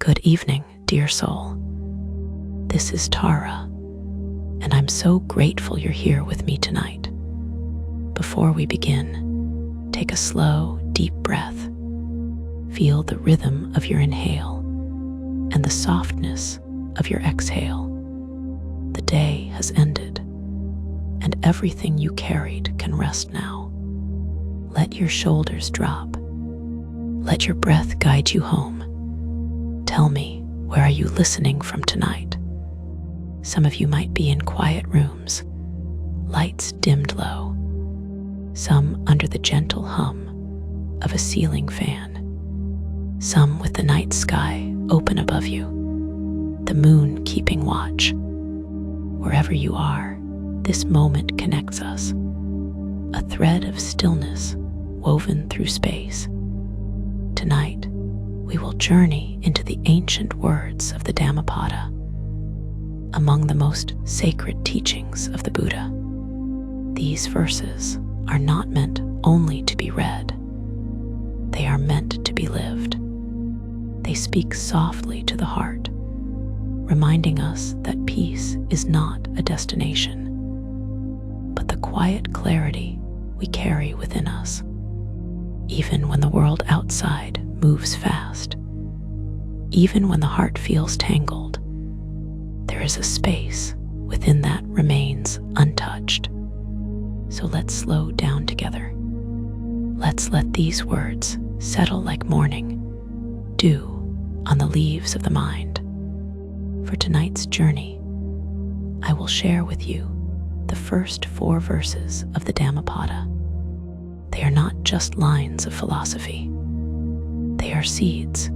Good evening, dear soul. This is Tara, and I'm so grateful you're here with me tonight. Before we begin, take a slow, deep breath. Feel the rhythm of your inhale and the softness of your exhale. The day has ended, and everything you carried can rest now. Let your shoulders drop. Let your breath guide you home. Tell me, where are you listening from tonight? Some of you might be in quiet rooms, lights dimmed low, some under the gentle hum of a ceiling fan, some with the night sky open above you, the moon keeping watch. Wherever you are, this moment connects us, a thread of stillness woven through space. Tonight, we will journey into the ancient words of the Dhammapada, among the most sacred teachings of the Buddha. These verses are not meant only to be read. They are meant to be lived. They speak softly to the heart, reminding us that peace is not a destination, but the quiet clarity we carry within us. Even when the world outside moves fast, even when the heart feels tangled, there is a space within that remains untouched. So let's slow down together. Let's let these words settle like morning dew on the leaves of the mind. For tonight's journey, I will share with you the first 4 verses of the Dhammapada. They are not just lines of philosophy. They are seeds,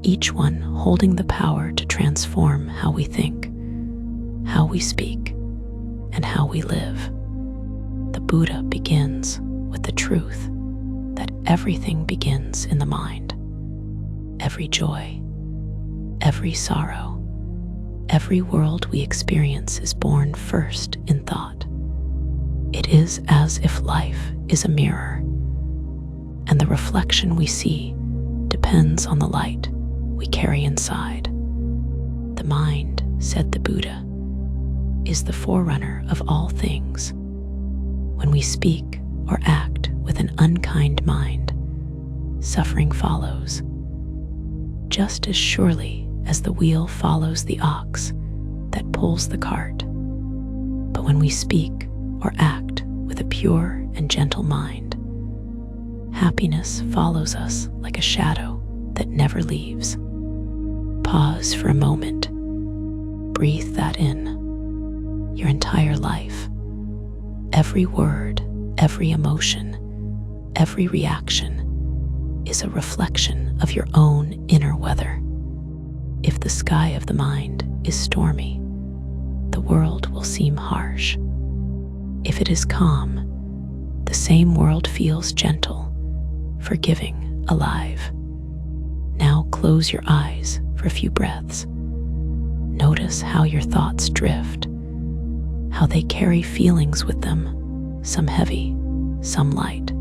each one holding the power to transform how we think, how we speak, and how we live. The Buddha begins with the truth that everything begins in the mind. Every joy, every sorrow, every world we experience is born first in thought. It is as if life is a mirror, and the reflection we see depends on the light we carry inside. The mind, said the Buddha, is the forerunner of all things. When we speak or act with an unkind mind, suffering follows. Just as surely as the wheel follows the ox that pulls the cart. But when we speak or act with a pure and gentle mind, happiness follows us like a shadow that never leaves. Pause for a moment. Breathe that in. Your entire life, every word, every emotion, every reaction is a reflection of your own inner weather. If the sky of the mind is stormy, the world will seem harsh. If it is calm, the same world feels gentle, forgiving, alive. Now close your eyes for a few breaths. Notice how your thoughts drift, how they carry feelings with them, some heavy, some light.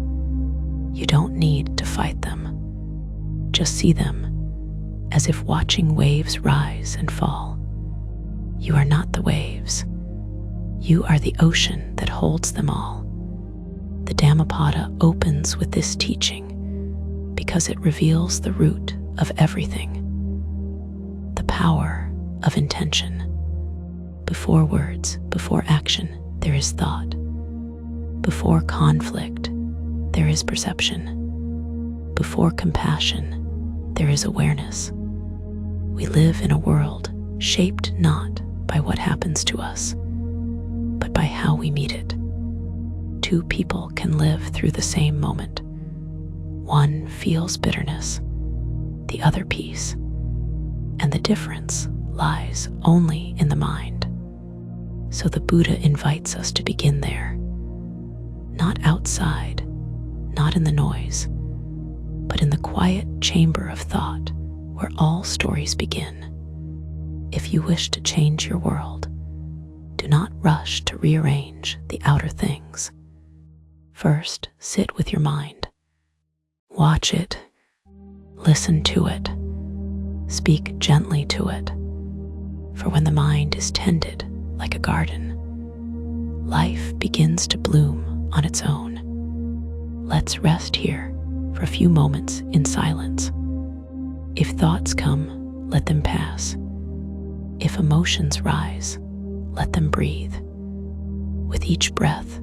You don't need to fight them. Just see them as if watching waves rise and fall. You are not the waves. You are the ocean that holds them all. The Dhammapada opens with this teaching because it reveals the root of everything, the power of intention. Before words, before action, there is thought. Before conflict, there is perception. Before compassion, there is awareness. We live in a world shaped not by what happens to us, but by how we meet it. 2 people can live through the same moment. One feels bitterness, the other peace, and the difference lies only in the mind. So the Buddha invites us to begin there, not outside, not in the noise, but in the quiet chamber of thought where all stories begin. If you wish to change your world, do not rush to rearrange the outer things. First, sit with your mind. Watch it, listen to it, Speak gently to it, for when the mind is tended like a garden, life begins to bloom on its own. Let's rest here for a few moments in silence. If thoughts come, let them pass. If emotions rise, let them breathe. With each breath,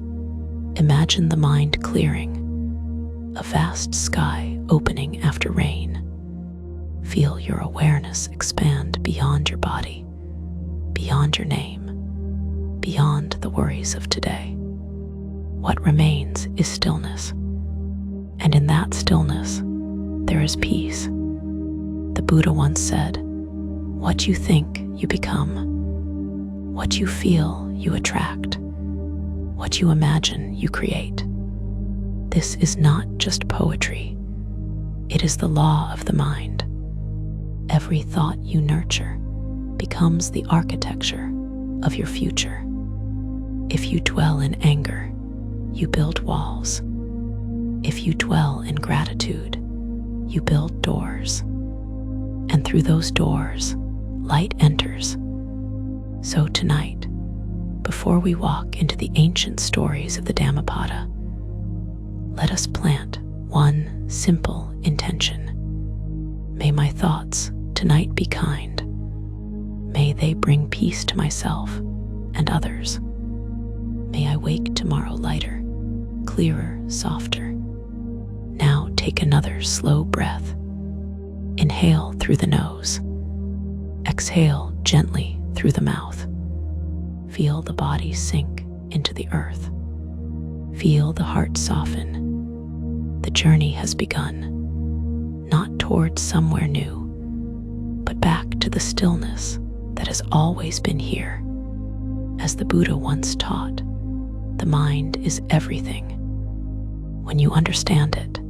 imagine the mind clearing, a vast sky opening after rain. Feel your awareness expand beyond your body, beyond your name, beyond the worries of today. What remains is stillness, and in that stillness, there is peace. The Buddha once said, "What you think, you become. What you feel, you attract. What you imagine, you create." This is not just poetry. It is the law of the mind. Every thought you nurture becomes the architecture of your future. If you dwell in anger, you build walls. If you dwell in gratitude, you build doors. And through those doors, light enters. So tonight, before we walk into the ancient stories of the Dhammapada, let us plant one simple intention. May my thoughts tonight be kind. May they bring peace to myself and others. May I wake tomorrow lighter, clearer, softer. Now take another slow breath. Inhale through the nose. Exhale gently through the mouth. Feel the body sink into the earth. Feel the heart soften. The journey has begun, not towards somewhere new, but back to the stillness that has always been here. As the Buddha once taught, the mind is everything. When you understand it,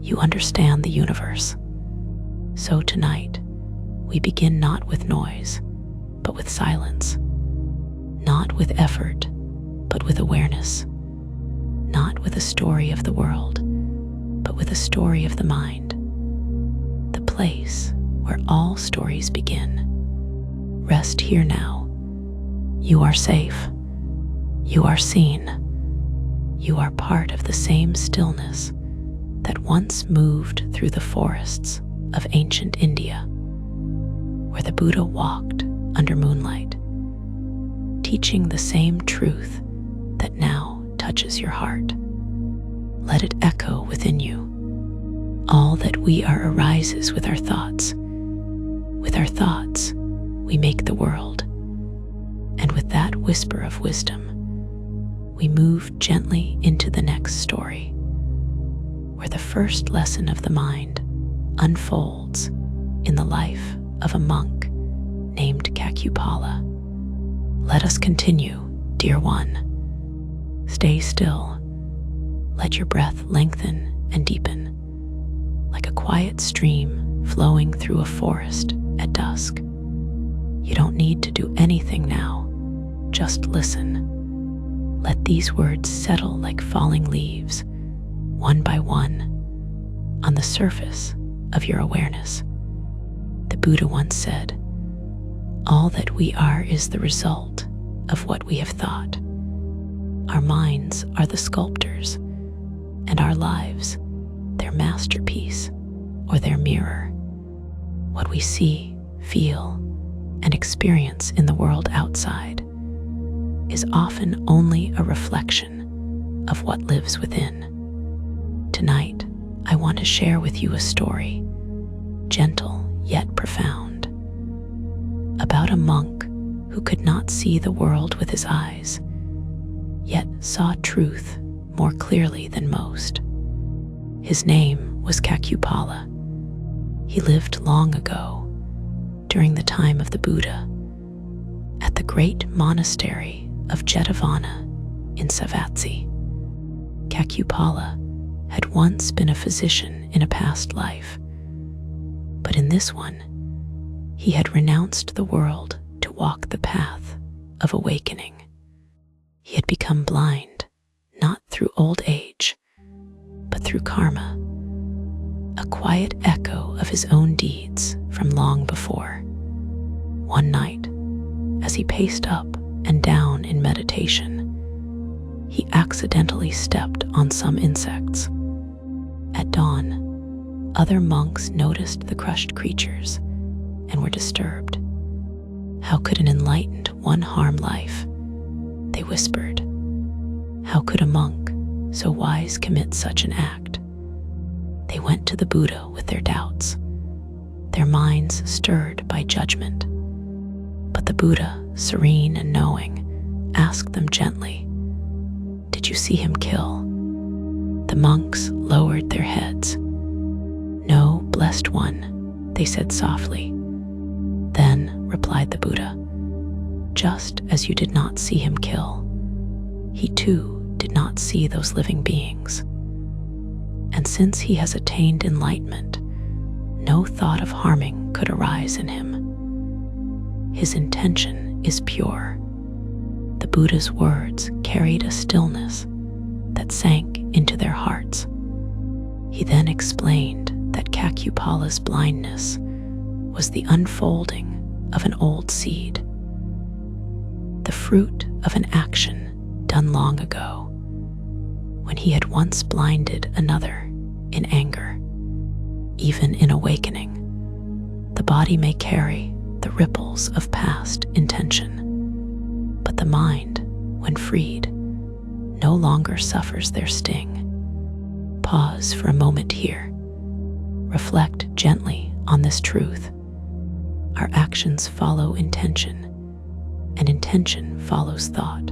you understand the universe. So tonight, we begin not with noise, but with silence. Not with effort, but with awareness. Not with a story of the world, but with a story of the mind. The place where all stories begin. Rest here now. You are safe. You are seen. You are part of the same stillness that once moved through the forests of ancient India, where the Buddha walked under moonlight, teaching the same truth that now touches your heart. Let it echo within you. All that we are arises with our thoughts. With our thoughts, we make the world. And with that whisper of wisdom, we move gently into the next story, where the first lesson of the mind unfolds in the life of a monk named Kakupala. Let us continue, dear one. Stay still. Let your breath lengthen and deepen, like a quiet stream flowing through a forest at dusk. You don't need to do anything now, just listen. Let these words settle like falling leaves, one by one, on the surface of your awareness. The Buddha once said, "All that we are is the result of what we have thought." Our minds are the sculptors, and our lives, their masterpiece or their mirror. What we see, feel, and experience in the world outside is often only a reflection of what lives within. Tonight, I want to share with you a story, gentle yet profound, about a monk who could not see the world with his eyes, yet saw truth more clearly than most. His name was Kakupala. He lived long ago, during the time of the Buddha, at the great monastery of Jetavana in Savatthi. Kakupala had once been a physician in a past life, but in this one, he had renounced the world to walk the path of awakening. He had become blind, not through old age, but through karma, a quiet echo of his own deeds from long before. One night, as he paced up and down in meditation, he accidentally stepped on some insects. At dawn, other monks noticed the crushed creatures and were disturbed. How could an enlightened one harm life? They whispered. How could a monk so wise commit such an act? They went to the Buddha with their doubts, their minds stirred by judgment. But the Buddha, serene and knowing, asked them gently, "Did you see him kill?" The monks lowered their heads. "No, blessed one," they said softly. Then, replied the Buddha, "just as you did not see him kill, he too did not see those living beings. And since he has attained enlightenment, no thought of harming could arise in him. His intention is pure." The Buddha's words carried a stillness that sank into their hearts. He then explained that Kakupala's blindness was the unfolding of an old seed, the fruit of an action done long ago, when he had once blinded another in anger. Even in awakening, the body may carry the ripples of past intention, but the mind, when freed, no longer suffers their sting. Pause for a moment here. Reflect gently on this truth. Our actions follow intention, and intention follows thought.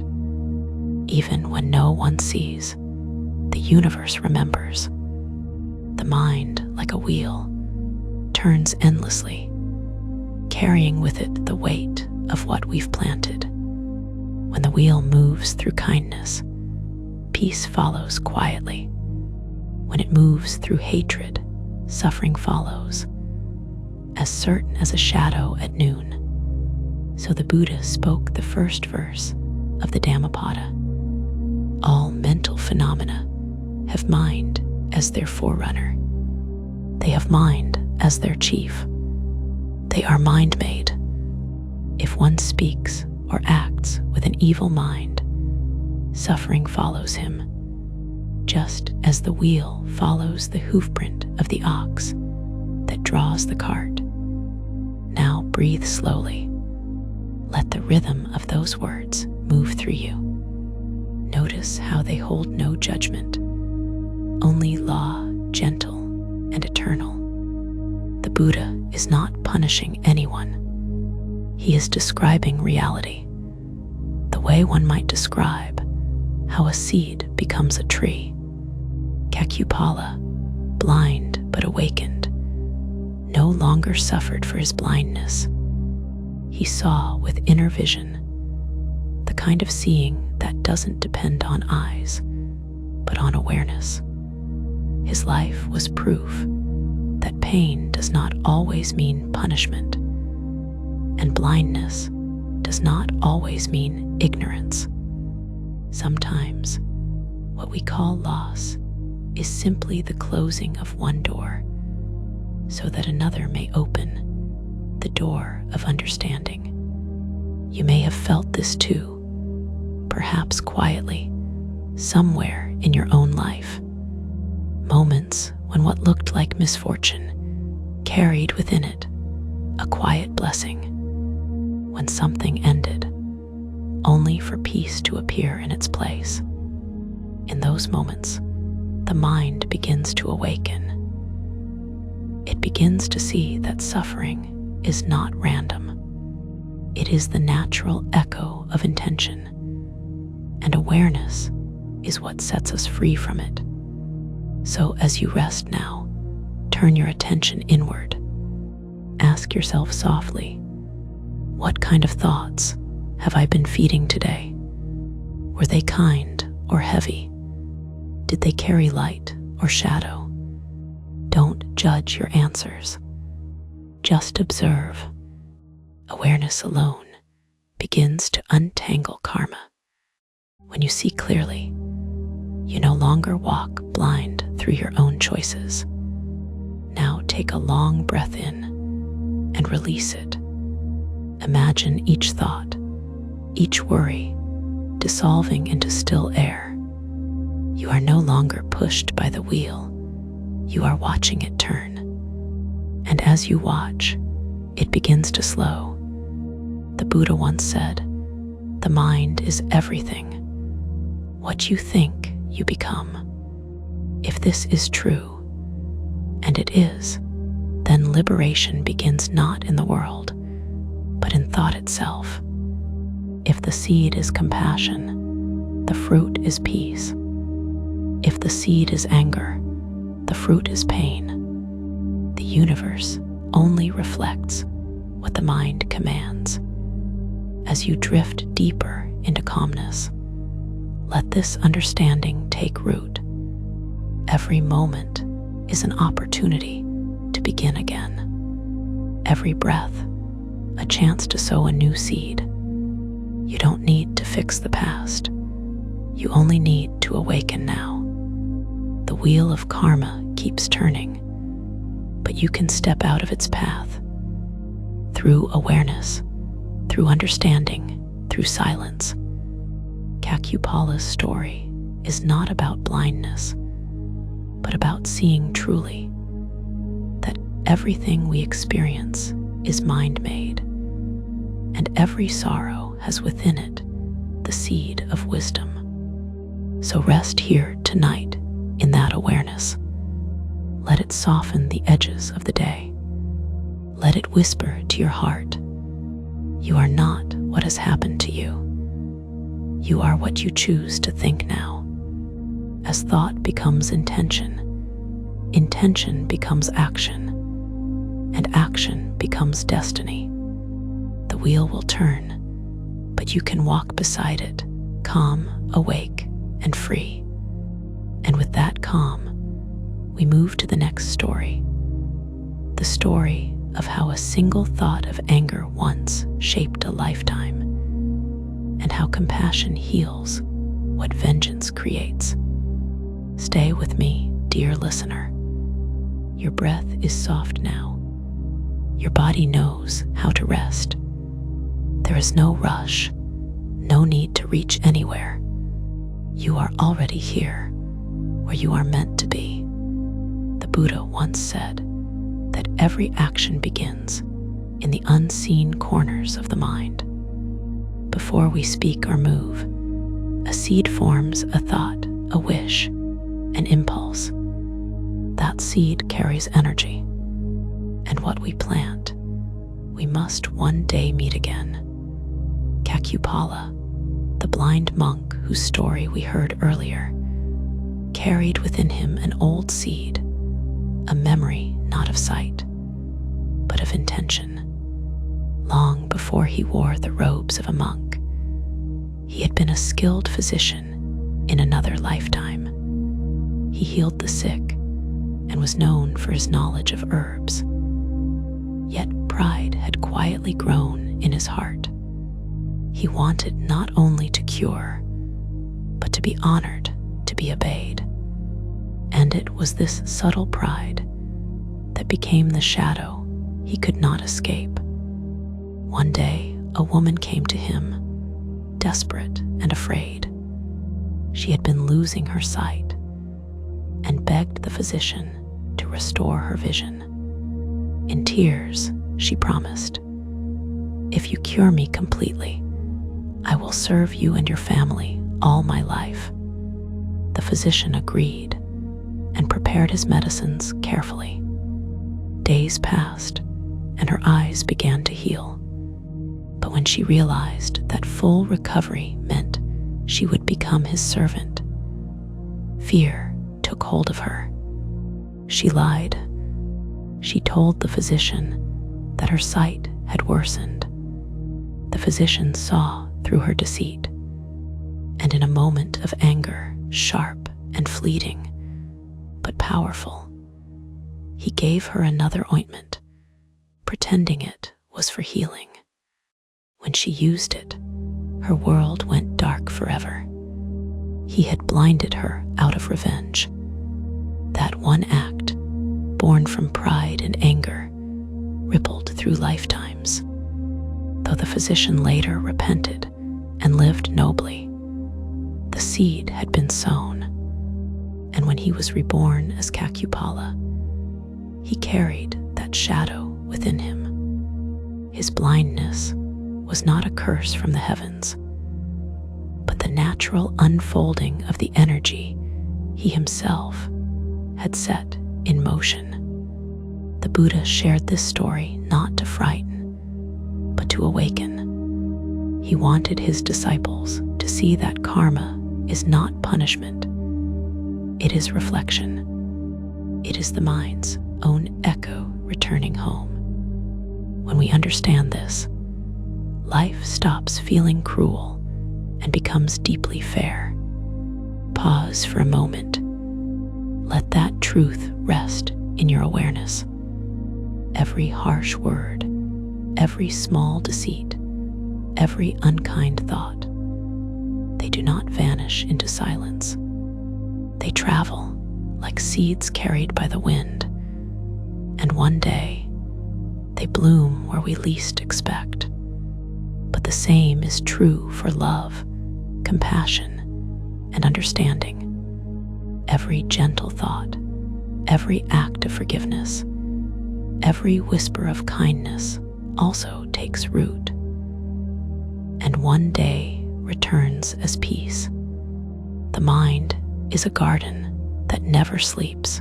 Even when no one sees, the universe remembers. The mind, like a wheel, turns endlessly, carrying with it the weight of what we've planted. When the wheel moves through kindness, peace follows quietly. When it moves through hatred, suffering follows, as certain as a shadow at noon. So the Buddha spoke the first verse of the Dhammapada. All mental phenomena have mind as their forerunner. They have mind as their chief. They are mind-made. If one speaks or acts with an evil mind, suffering follows him, just as the wheel follows the hoofprint of the ox that draws the cart. Now breathe slowly. Let the rhythm of those words move through you. Notice how they hold no judgment, only law, gentle and eternal. The Buddha is not punishing anyone. He is describing reality, the way one might describe how a seed becomes a tree. Kakupala, blind but awakened, no longer suffered for his blindness. He saw with inner vision, the kind of seeing that doesn't depend on eyes, but on awareness. His life was proof that pain does not always mean punishment, and blindness does not always mean ignorance. Sometimes, what we call loss is simply the closing of one door, so that another may open, the door of understanding. You may have felt this too, perhaps quietly, somewhere in your own life. Moments when what looked like misfortune carried within it a quiet blessing. When something ended, only for peace to appear in its place. In those moments, the mind begins to awaken. It begins to see that suffering is not random. It is the natural echo of intention, and awareness is what sets us free from it. So as you rest now, turn your attention inward. Ask yourself softly, what kind of thoughts have I been feeding today? Were they kind or heavy? Did they carry light or shadow? Don't judge your answers. Just observe. Awareness alone begins to untangle karma. When you see clearly, you no longer walk blind through your own choices. Now take a long breath in, and release it. Imagine each thought, each worry, dissolving into still air. You are no longer pushed by the wheel. You are watching it turn. And as you watch, it begins to slow. The Buddha once said, "The mind is everything. What you think, you become." If this is true, and it is, then liberation begins not in the world, but in thought itself. If the seed is compassion, the fruit is peace. If the seed is anger, the fruit is pain. The universe only reflects what the mind commands. As you drift deeper into calmness, let this understanding take root. Every moment is an opportunity to begin again. Every breath, a chance to sow a new seed. You don't need to fix the past. You only need to awaken now. The wheel of karma keeps turning, but you can step out of its path. Through awareness, through understanding, through silence. Kakupala's story is not about blindness, but about seeing truly that everything we experience is mind-made, and every sorrow has within it the seed of wisdom. So rest here tonight in that awareness. Let it soften the edges of the day. Let it whisper to your heart, you are not what has happened to you. You are what you choose to think now. As thought becomes intention, intention becomes action, and action becomes destiny. The wheel will turn, but you can walk beside it, calm, awake, and free. And with that calm, we move to the next story. The story of how a single thought of anger once shaped a lifetime, and how compassion heals what vengeance creates. Stay with me, dear listener. Your breath is soft now. Your body knows how to rest. There is no rush, no need to reach anywhere. You are already here, where you are meant to be. The Buddha once said that every action begins in the unseen corners of the mind. Before we speak or move, a seed forms a thought, a wish, an impulse. That seed carries energy, and what we plant, we must one day meet again. Kakupala, the blind monk whose story we heard earlier, carried within him an old seed, a memory not of sight, but of intention. Long before he wore the robes of a monk, he had been a skilled physician in another lifetime. He healed the sick and was known for his knowledge of herbs. Yet pride had quietly grown in his heart. He wanted not only to cure, but to be honored, to be obeyed. And it was this subtle pride that became the shadow he could not escape. One day, a woman came to him, desperate and afraid. She had been losing her sight and begged the physician to restore her vision. In tears, she promised, "If you cure me completely, I will serve you and your family all my life." The physician agreed and prepared his medicines carefully. Days passed, and her eyes began to heal. But when she realized that full recovery meant she would become his servant, fear took hold of her. She lied. She told the physician that her sight had worsened. The physician saw through her deceit, and in a moment of anger, sharp and fleeting, but powerful, he gave her another ointment, pretending it was for healing. When she used it, her world went dark forever. He had blinded her out of revenge. That one act, born from pride and anger, rippled through lifetimes. Though the physician later repented and lived nobly, the seed had been sown, and when he was reborn as Kakupala, he carried that shadow within him. His blindness was not a curse from the heavens, but the natural unfolding of the energy he himself had set in motion. The Buddha shared this story not to frighten, but to awaken. He wanted his disciples to see that karma is not punishment. It is reflection. It is the mind's own echo returning home. When we understand this, life stops feeling cruel and becomes deeply fair. Pause for a moment. Let that truth rest in your awareness. Every harsh word, every small deceit, every unkind thought, they do not vanish into silence. They travel like seeds carried by the wind, and one day they bloom where we least expect. But the same is true for love, compassion, and understanding. Every gentle thought, every act of forgiveness, every whisper of kindness also takes root, and one day returns as peace. The mind is a garden that never sleeps.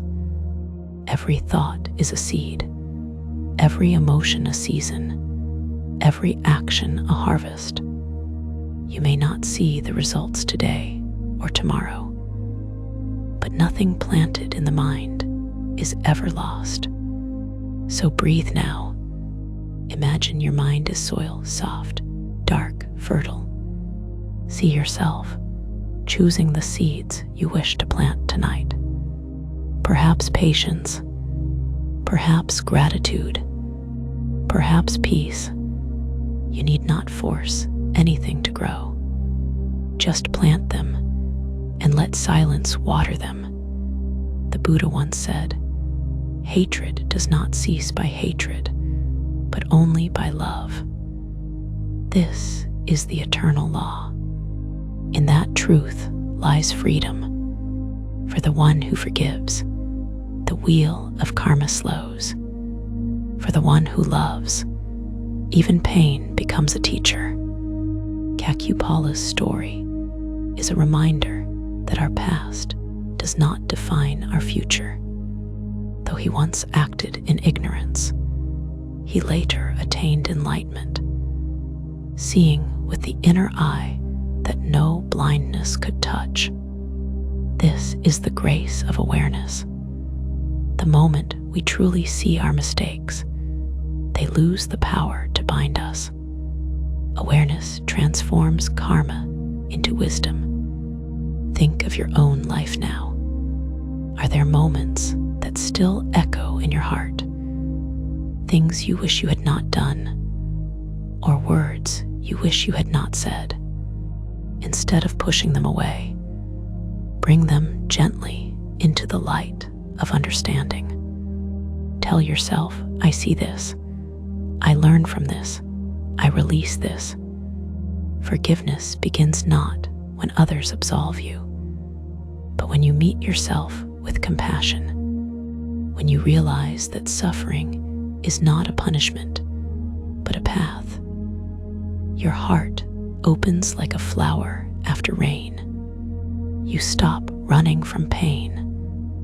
Every thought is a seed, every emotion a season, every action a harvest. You may not see the results today or tomorrow, but nothing planted in the mind is ever lost. So breathe now. Imagine your mind is soil, soft, dark, fertile. See yourself choosing the seeds you wish to plant tonight. Perhaps patience, perhaps gratitude, perhaps peace. You need not force anything to grow. Just plant them and let silence water them. The Buddha once said, "Hatred does not cease by hatred, but only by love." This is the eternal law. In that truth lies freedom. For the one who forgives, the wheel of karma slows. For the one who loves, even pain becomes a teacher. Kakupala's story is a reminder that our past does not define our future. Though he once acted in ignorance, he later attained enlightenment, seeing with the inner eye that no blindness could touch. This is the grace of awareness. The moment we truly see our mistakes, they lose the power to bind us. Awareness transforms karma into wisdom. Think of your own life now. Are there moments that still echo in your heart? Things you wish you had not done, or words you wish you had not said? Instead of pushing them away, bring them gently into the light of understanding. Tell yourself, I see this. I learn from this. I release this. Forgiveness begins not when others absolve you, but when you meet yourself with compassion, when you realize that suffering is not a punishment, but a path. Your heart opens like a flower after rain. You stop running from pain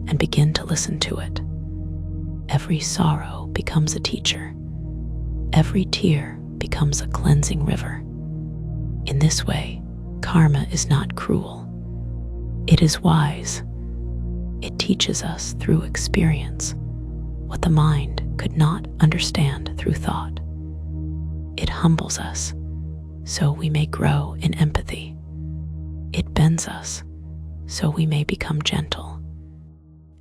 and begin to listen to it. Every sorrow becomes a teacher. Every tear becomes a cleansing river. In this way, karma is not cruel. It is wise. It teaches us through experience what the mind could not understand through thought. It humbles us so we may grow in empathy. It bends us so we may become gentle.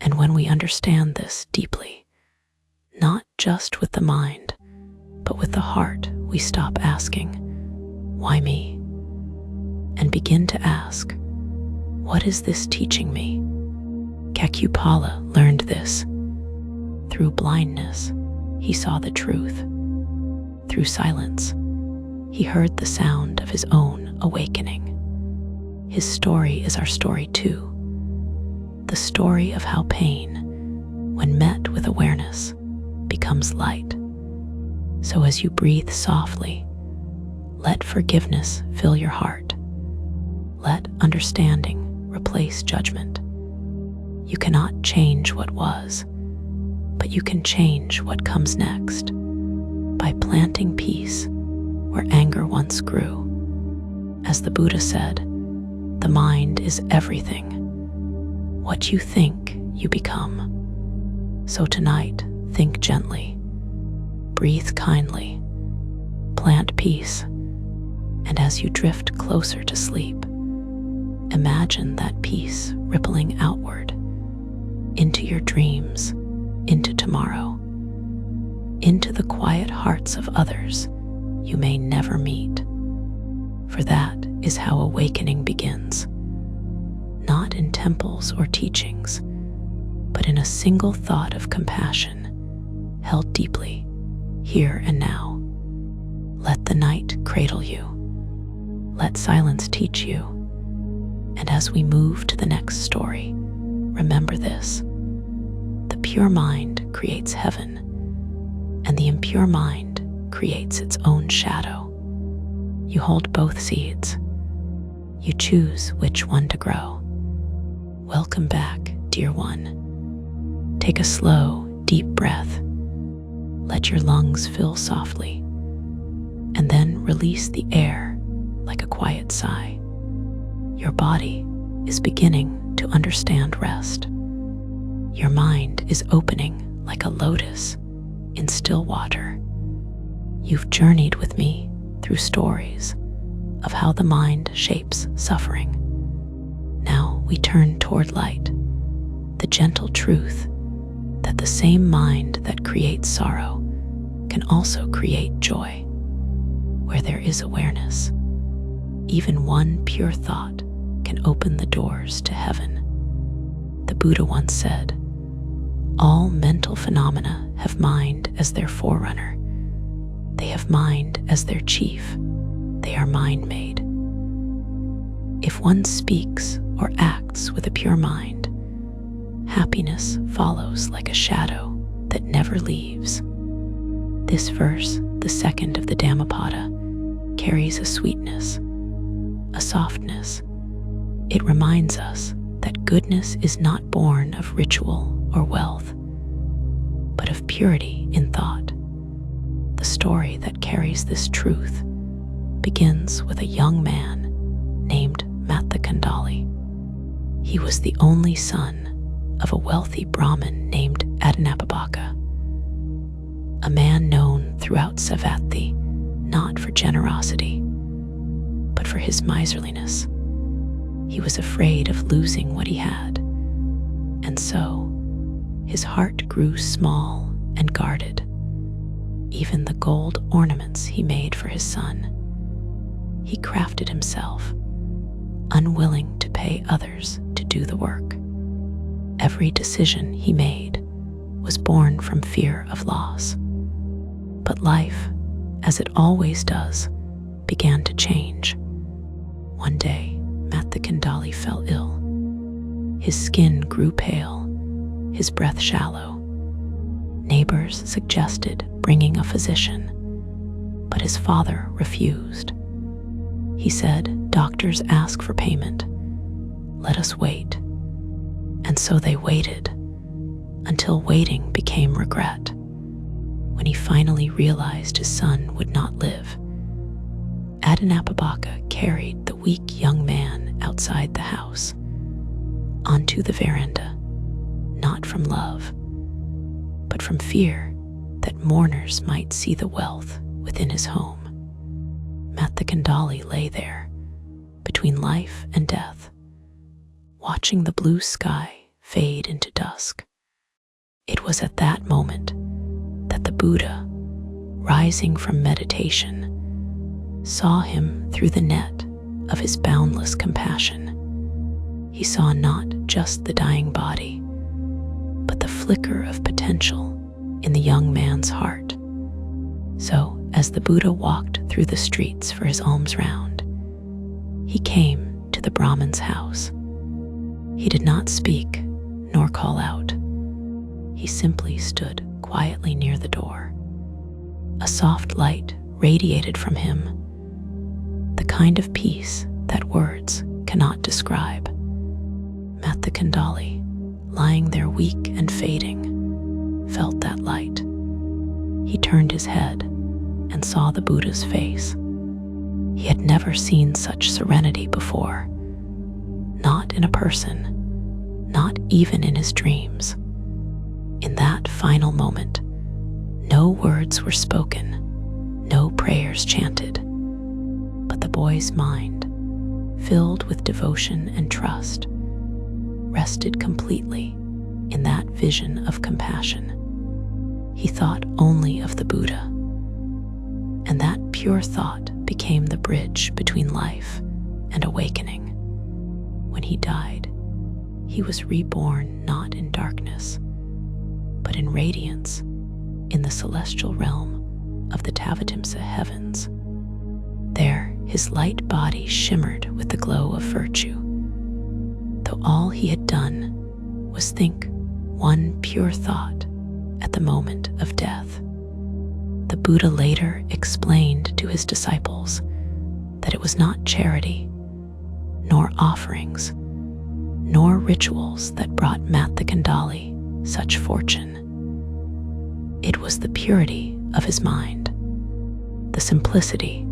And when we understand this deeply, not just with the mind, but with the heart, we stop asking, why me? And begin to ask, what is this teaching me? Kakupala learned this. Through blindness, he saw the truth. Through silence, he heard the sound of his own awakening. His story is our story too. The story of how pain, when met with awareness, becomes light. So as you breathe softly, let forgiveness fill your heart. Let understanding replace judgment. You cannot change what was, but you can change what comes next by planting peace where anger once grew. As the Buddha said, the mind is everything. What you think, you become. So tonight, think gently, breathe kindly, plant peace, and as you drift closer to sleep, imagine that peace rippling outward into your dreams, into tomorrow, into the quiet hearts of others you may never meet. For that is how awakening begins, not in temples or teachings, but in a single thought of compassion held deeply, here and now. Let the night cradle you. Let silence teach you. And as we move to the next story, remember this: the pure mind creates heaven, and the impure mind creates its own shadow. You hold both seeds. You choose which one to grow. Welcome back, dear one. Take a slow, deep breath. Let your lungs fill softly, and then release the air like a quiet sigh. Your body is beginning to understand rest. Your mind is opening like a lotus in still water. You've journeyed with me through stories of how the mind shapes suffering. Now we turn toward light, the gentle truth that the same mind that creates sorrow can also create joy. Where there is awareness, even one pure thought can open the doors to heaven. The Buddha once said, "All mental phenomena have mind as their forerunner. They have mind as their chief. They are mind-made." If one speaks or acts with a pure mind, happiness follows like a shadow that never leaves. This verse, the second of the Dhammapada, carries a sweetness, a softness. It reminds us that goodness is not born of ritual or wealth, but of purity in thought. The story that carries this truth begins with a young man named Kandali. He was the only son of a wealthy Brahmin named Adinapabaka, a man known throughout Savatthi not for generosity, but for his miserliness. He was afraid of losing what he had, and so his heart grew small and guarded. Even the gold ornaments he made for his son, he crafted himself, unwilling to pay others to do the work. Every decision he made was born from fear of loss. But life, as it always does, began to change. One day, Kandali fell ill. His skin grew pale, his breath shallow. Neighbors suggested bringing a physician, but his father refused. He said, "Doctors ask for payment. Let us wait." And so they waited, until waiting became regret. When he finally realized his son would not live, Adinapabaka carried the weak young man outside the house, onto the veranda, not from love, but from fear that mourners might see the wealth within his home. Kandali lay there, between life and death, watching the blue sky fade into dusk. It was at that moment that the Buddha, rising from meditation, saw him through the net of his boundless compassion. He saw not just the dying body, but the flicker of potential in the young man's heart. So, as the Buddha walked through the streets for his alms round, he came to the Brahmin's house. He did not speak nor call out. He simply stood quietly near the door. A soft light radiated from him, the kind of peace that words cannot describe. Matha Kandali, lying there weak and fading, felt that light. He turned his head and saw the Buddha's face. He had never seen such serenity before, not in a person, not even in his dreams. In that final moment, no words were spoken, no prayers chanted, but the boy's mind, filled with devotion and trust, rested completely in that vision of compassion. He thought only of the Buddha, and that pure thought became the bridge between life and awakening. When he died, he was reborn not in darkness, but in radiance, in the celestial realm of the Tavatimsa heavens. There, his light body shimmered with the glow of virtue, though all he had done was think one pure thought at the moment of death. The Buddha later explained to his disciples that it was not charity, nor offerings, nor rituals that brought Matha Kandali such fortune. It was the purity of his mind, the simplicity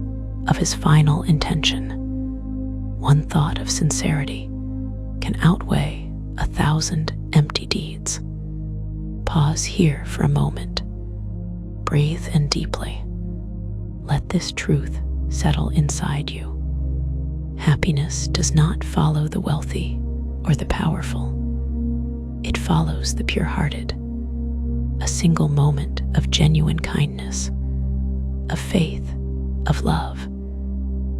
of his final intention. One thought of sincerity can outweigh 1,000 empty deeds. Pause here for a moment. Breathe in deeply. Let this truth settle inside you. Happiness does not follow the wealthy or the powerful. It follows the pure-hearted. A single moment of genuine kindness, of faith, of love,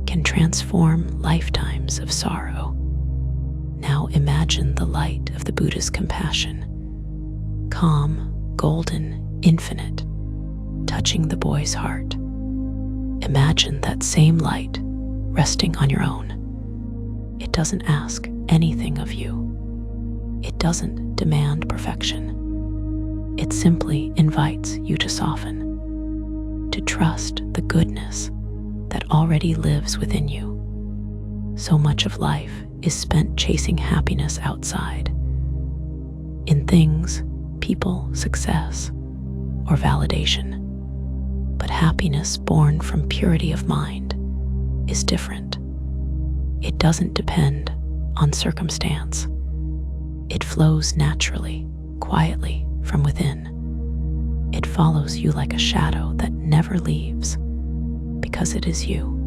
can transform lifetimes of sorrow. Now imagine the light of the Buddha's compassion, calm, golden, infinite, touching the boy's heart. Imagine that same light resting on your own. It doesn't ask anything of you. It doesn't demand perfection. It simply invites you to soften, to trust the goodness that already lives within you. So much of life is spent chasing happiness outside, in things, people, success, or validation. But happiness born from purity of mind is different. It doesn't depend on circumstance. It flows naturally, quietly from within. It follows you like a shadow that never leaves, because it is you.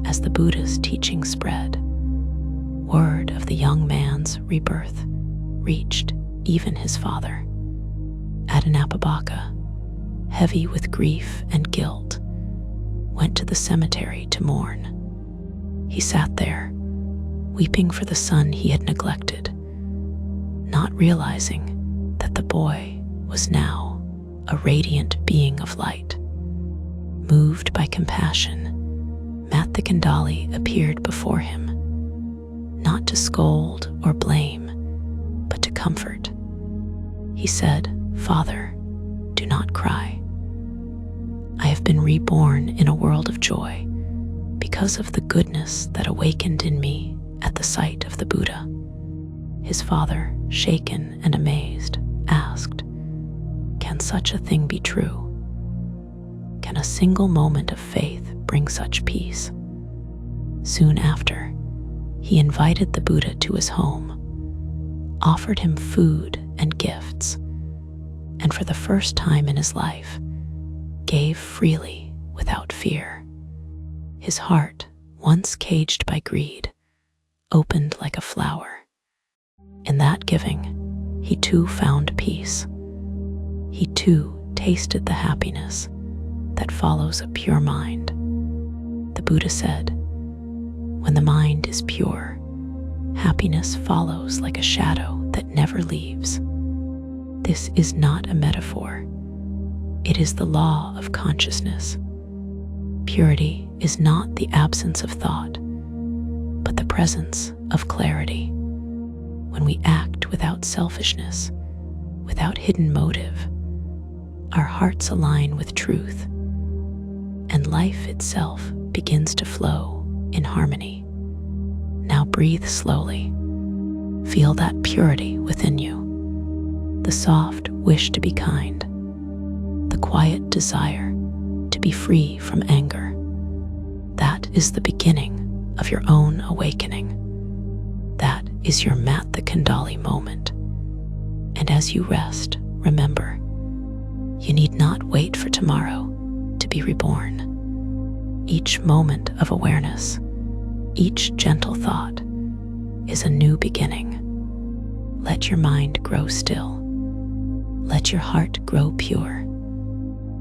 As the Buddha's teaching spread, word of the young man's rebirth reached even his father. At Dhammapada, heavy with grief and guilt, went to the cemetery to mourn. He sat there, weeping for the son he had neglected, not realizing that the boy was now a radiant being of light. Moved by compassion, Matha Kandali appeared before him, not to scold or blame, but to comfort. He said, "Father, do not cry. I have been reborn in a world of joy because of the goodness that awakened in me at the sight of the Buddha." His father, shaken and amazed, asked, "Can such a thing be true? Can a single moment of faith bring such peace?" Soon after, he invited the Buddha to his home, offered him food and gifts, and for the first time in his life, gave freely without fear. His heart, once caged by greed, opened like a flower. In that giving, he too found peace. He too tasted the happiness that follows a pure mind. The Buddha said, "When the mind is pure, happiness follows like a shadow that never leaves." This is not a metaphor. It is the law of consciousness. Purity is not the absence of thought, but the presence of clarity. When we act without selfishness, without hidden motive, our hearts align with truth, and life itself begins to flow in harmony. Now breathe slowly. Feel that purity within you, the soft wish to be kind, the quiet desire to be free from anger. That is the beginning of your own awakening. That is your Mat the Kandali moment. And as you rest, remember, you need not wait for tomorrow to be reborn. Each moment of awareness, each gentle thought is a new beginning. Let your mind grow still. Let your heart grow pure.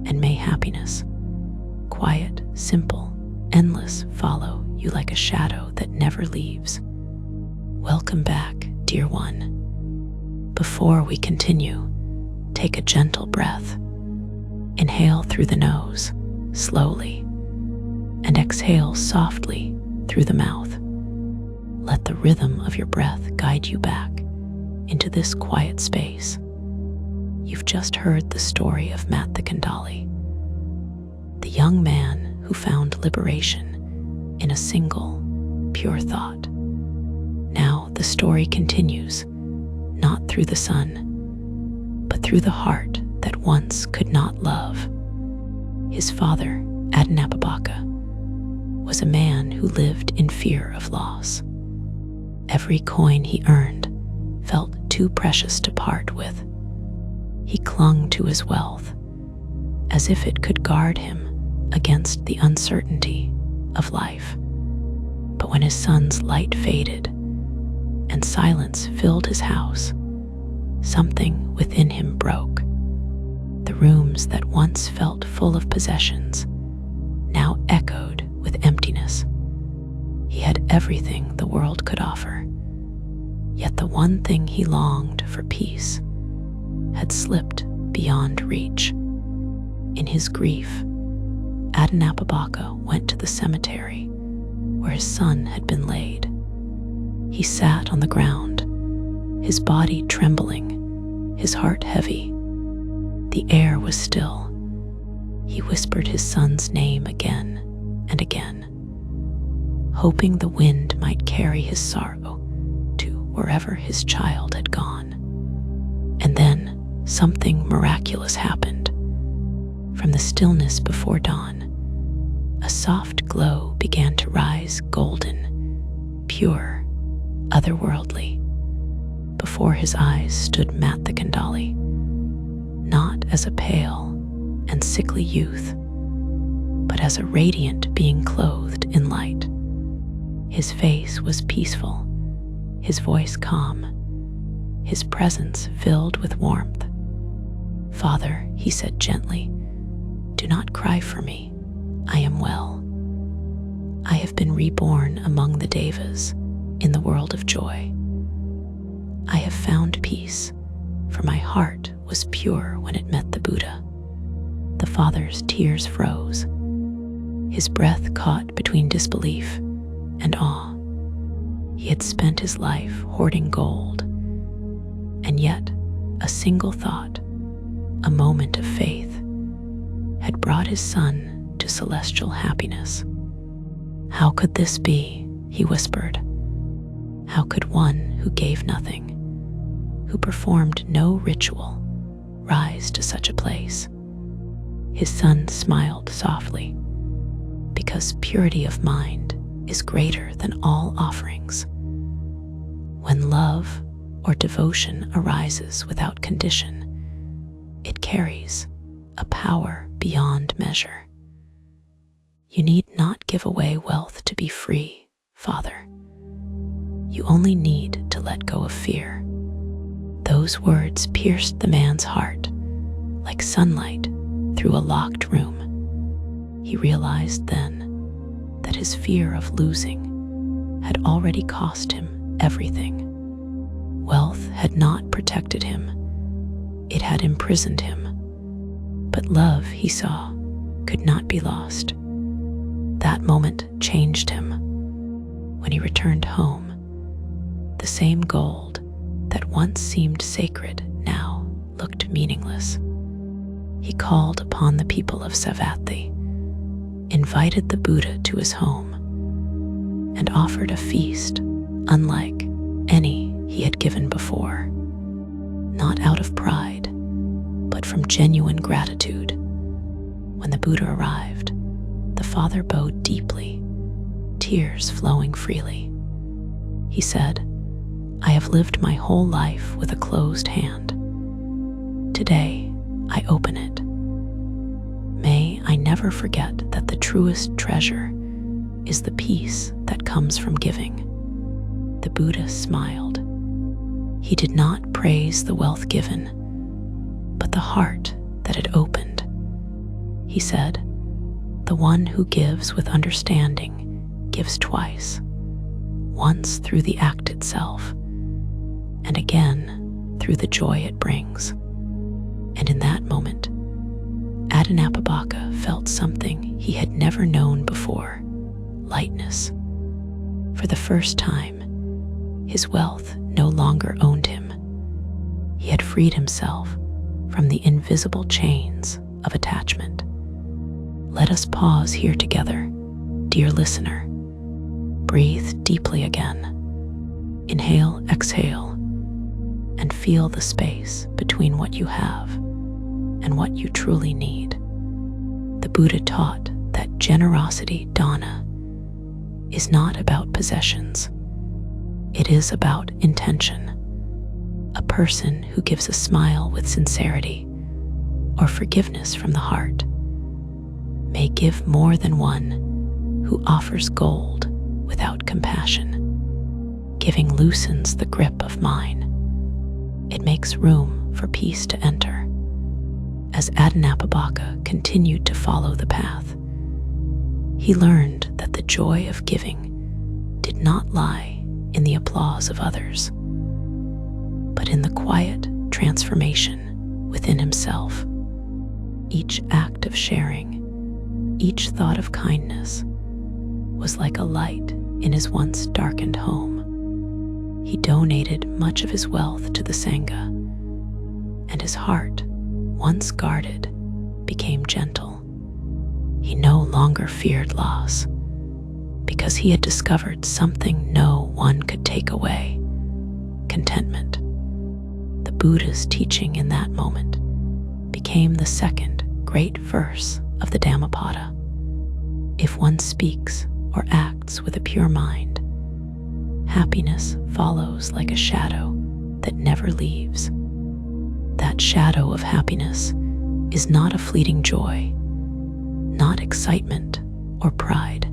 And may happiness, quiet, simple, endless, follow you like a shadow that never leaves. Welcome back, dear one. Before we continue, take a gentle breath. Inhale through the nose, slowly, and exhale softly through the mouth. Let the rhythm of your breath guide you back into this quiet space. You've just heard the story of Mat the Kandali, the young man who found liberation in a single, pure thought. Now the story continues, not through the sun, but through the heart that once could not love. His father, Dhammapada, was a man who lived in fear of loss. Every coin he earned felt too precious to part with. He clung to his wealth as if it could guard him against the uncertainty of life. But when his son's light faded and silence filled his house, something within him broke. The rooms that once felt full of possessions now echoed with emptiness. He had everything the world could offer, yet the one thing he longed for, peace, had slipped beyond reach. In his grief, Dhammapada went to the cemetery where his son had been laid. He sat on the ground, his body trembling, his heart heavy. The air was still. He whispered his son's name again and again, hoping the wind might carry his sorrow to wherever his child had gone. And then something miraculous happened. From the stillness before dawn, a soft glow began to rise, golden, pure, otherworldly. Before his eyes stood Mat the Kandali, not as a pale and sickly youth, but as a radiant being clothed in light. His face was peaceful, his voice calm, his presence filled with warmth. "Father," he said gently, "do not cry for me. I am well. I have been reborn among the devas in the world of joy. I have found peace, for my heart was pure when it met the Buddha." The father's tears froze. His breath caught between disbelief and awe. He had spent his life hoarding gold, and yet a single thought, a moment of faith, had brought his son to celestial happiness. "How could this be?" he whispered. "How could one who gave nothing, who performed no ritual, rise to such a place?" His son smiled softly, because purity of mind is greater than all offerings. When love or devotion arises without condition, it carries a power beyond measure. You need not give away wealth to be free, Father. You only need to let go of fear. Those words pierced the man's heart like sunlight through a locked room. He realized then that his fear of losing had already cost him everything. Wealth had not protected him. It had imprisoned him. But love, he saw, could not be lost. That moment changed him. When he returned home, the same gold that once seemed sacred now looked meaningless. He called upon the people of Savatthi, invited the Buddha to his home, and offered a feast unlike any he had given before, not out of pride, but from genuine gratitude. When the Buddha arrived, the father bowed deeply, tears flowing freely. He said, "I have lived my whole life with a closed hand. Today, I open it. May I never forget that the truest treasure is the peace that comes from giving." The Buddha smiled. He did not praise the wealth given, but the heart that it opened. He said, "The one who gives with understanding gives twice, once through the act itself, and again through the joy it brings." And in that moment, Adanappabhaka felt something he had never known before: lightness. For the first time, his wealth no longer owned him. He had freed himself from the invisible chains of attachment. Let us pause here together, dear listener. Breathe deeply again. Inhale, exhale, and feel the space between what you have and what you truly need. The Buddha taught that generosity, dana, is not about possessions. It is about intention. A person who gives a smile with sincerity or forgiveness from the heart may give more than one who offers gold without compassion. Giving loosens the grip of mine. It makes room for peace to enter. As Adanappabhaka continued to follow the path, he learned that the joy of giving did not lie in the applause of others, but in the quiet transformation within himself. Each act of sharing, each thought of kindness was like a light in his once darkened home. He donated much of his wealth to the Sangha, and his heart, once guarded, became gentle. He no longer feared loss, because he had discovered something no one could take away: contentment. The Buddha's teaching in that moment became the second great verse of the Dhammapada. If one speaks or acts with a pure mind, happiness follows like a shadow that never leaves. That shadow of happiness is not a fleeting joy, not excitement or pride.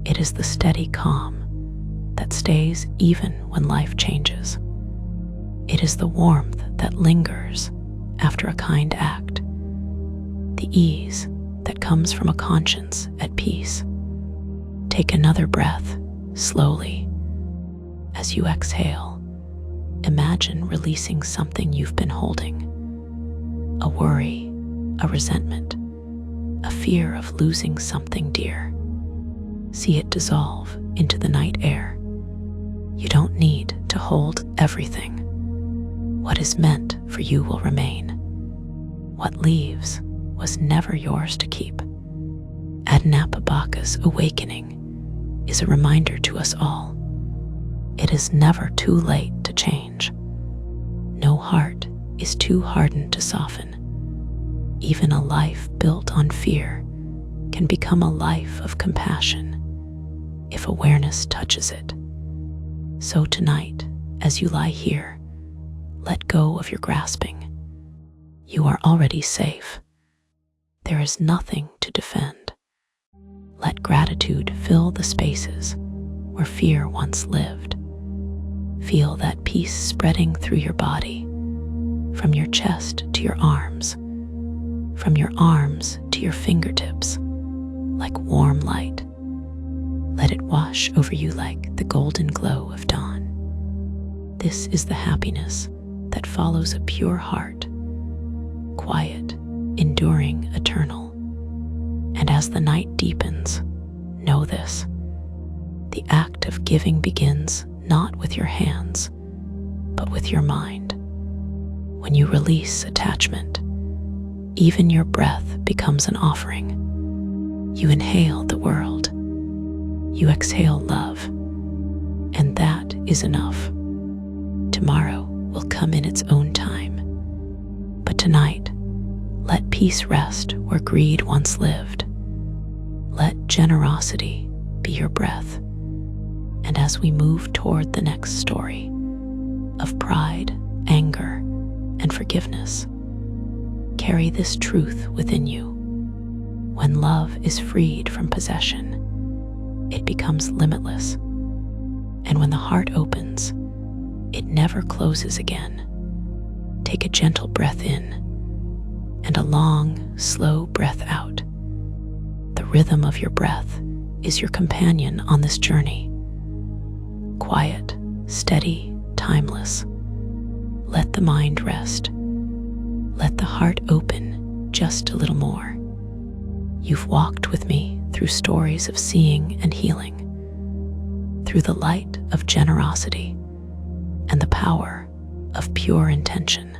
It is the steady calm that stays even when life changes. It is the warmth that lingers after a kind act, the ease that comes from a conscience at peace. Take another breath slowly. As you exhale, imagine releasing something you've been holding: a worry, a resentment, a fear of losing something dear. See it dissolve into the night air. You don't need to hold everything. What is meant for you will remain. What leaves was never yours to keep. Adanappabhaka's awakening is a reminder to us all. It is never too late to change. No heart is too hardened to soften. Even a life built on fear can become a life of compassion if awareness touches it. So tonight, as you lie here, let go of your grasping. You are already safe. There is nothing to defend. Let gratitude fill the spaces where fear once lived. Feel that peace spreading through your body, from your chest to your arms, from your arms to your fingertips, like warm light. Let it wash over you like the golden glow of dawn. This is the happiness that follows a pure heart, quiet, in enduring, eternal. And as the night deepens, know this: the act of giving begins not with your hands, but with your mind. When you release attachment, even your breath becomes an offering. You inhale the world, you exhale love, and that is enough. Tomorrow will come in its own time, but tonight, let peace rest where greed once lived. Let generosity be your breath. And as we move toward the next story of pride, anger, and forgiveness, carry this truth within you. When love is freed from possession, it becomes limitless. And when the heart opens, it never closes again. Take a gentle breath in and a long, slow breath out. The rhythm of your breath is your companion on this journey. Quiet, steady, timeless. Let the mind rest. Let the heart open just a little more. You've walked with me through stories of seeing and healing, through the light of generosity and the power of pure intention.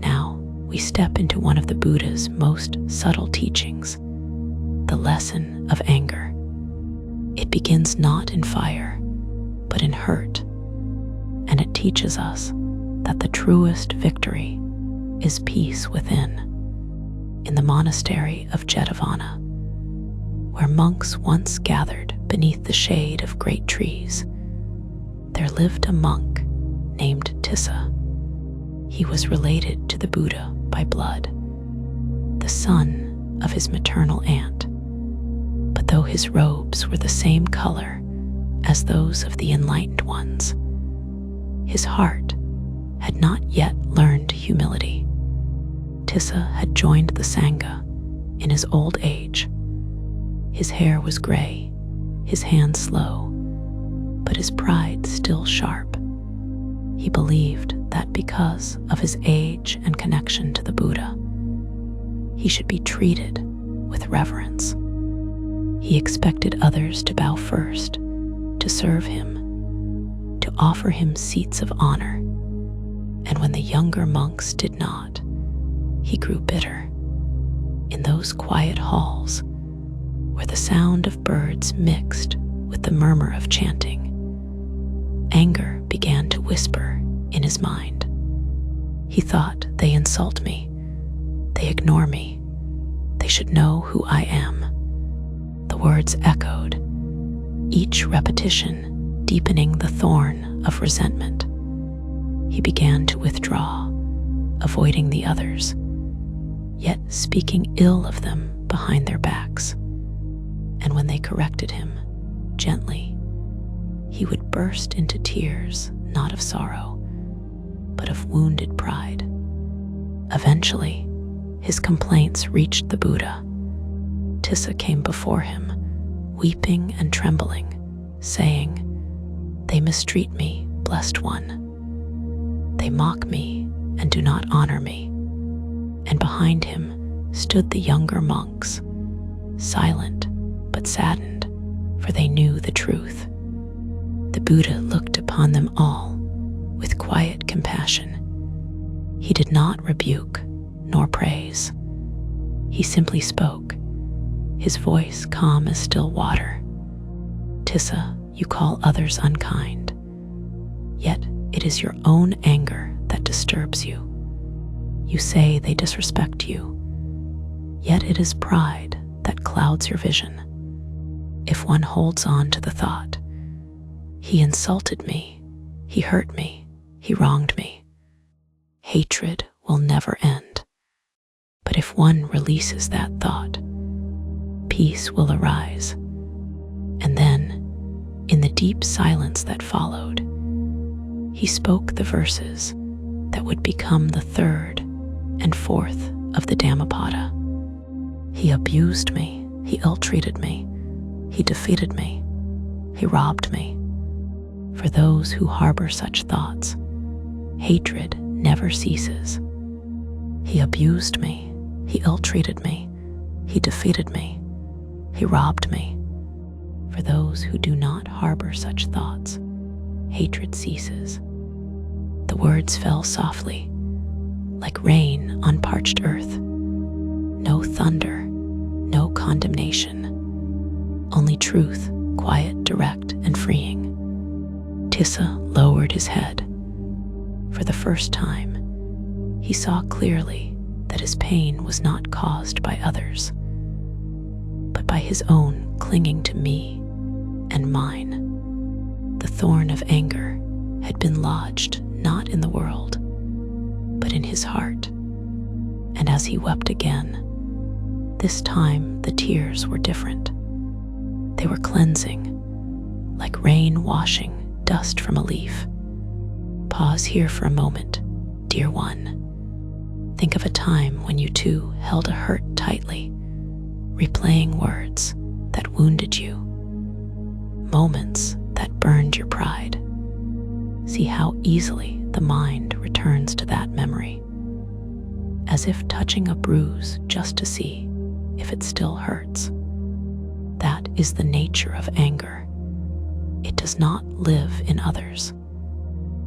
Now we step into one of the Buddha's most subtle teachings, the lesson of anger. It begins not in fire, but in hurt, and it teaches us that the truest victory is peace within. In the monastery of Jetavana, where monks once gathered beneath the shade of great trees, there lived a monk named Tissa. He was related to the Buddha by blood, the son of his maternal aunt. But though his robes were the same color as those of the enlightened ones, his heart had not yet learned humility. Tissa had joined the Sangha in his old age. His hair was gray, his hands slow, but his pride still sharp. He believed that because of his age and connection to the Buddha, he should be treated with reverence. He expected others to bow first, to serve him, to offer him seats of honor. And when the younger monks did not, he grew bitter. In those quiet halls, where the sound of birds mixed with the murmur of chanting, anger began to whisper in his mind. He thought, they insult me, they ignore me, they should know who I am. The words echoed, each repetition deepening the thorn of resentment. He began to withdraw, avoiding the others, yet speaking ill of them behind their backs. And when they corrected him, gently, he would burst into tears, not of sorrow, but of wounded pride. Eventually, his complaints reached the Buddha. Tissa came before him, weeping and trembling, saying, "They mistreat me, blessed one. They mock me and do not honor me." And behind him stood the younger monks, silent but saddened, for they knew the truth. The Buddha looked upon them all with quiet compassion. He did not rebuke nor praise. He simply spoke, his voice calm as still water. "Tissa, you call others unkind, yet it is your own anger that disturbs you. You say they disrespect you, yet it is pride that clouds your vision. If one holds on to the thought, he insulted me, he hurt me, he wronged me, hatred will never end. But if one releases that thought, peace will arise." And then, in the deep silence that followed, he spoke the verses that would become the third and fourth of the Dhammapada. He abused me, he ill-treated me, he defeated me, he robbed me. For those who harbor such thoughts, hatred never ceases. He abused me, He ill-treated me. He defeated me. He robbed me. For those who do not harbor such thoughts, hatred ceases. The words fell softly, like rain on parched earth. No thunder, no condemnation. Only truth, quiet, direct, and freeing. Tissa lowered his head. For the first time, he saw clearly that his pain was not caused by others, but by his own clinging to me and mine. The thorn of anger had been lodged not in the world, but in his heart. And as he wept again, this time the tears were different. They were cleansing, like rain washing dust from a leaf. Pause here for a moment, dear one. Think of a time when you two held a hurt tightly, replaying words that wounded you, moments that burned your pride. See how easily the mind returns to that memory, as if touching a bruise just to see if it still hurts. That is the nature of anger. It does not live in others.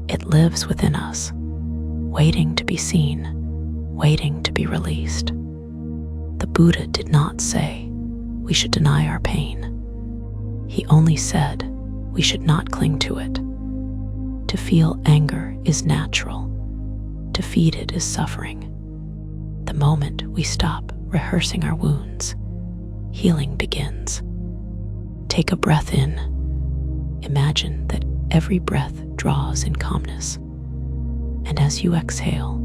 It lives within us, waiting to be seen, waiting to be released. The Buddha did not say we should deny our pain. He only said we should not cling to it. To feel anger is natural. To feed it is suffering. The moment we stop rehearsing our wounds, healing begins. Take a breath in. Imagine that every breath draws in calmness. And as you exhale,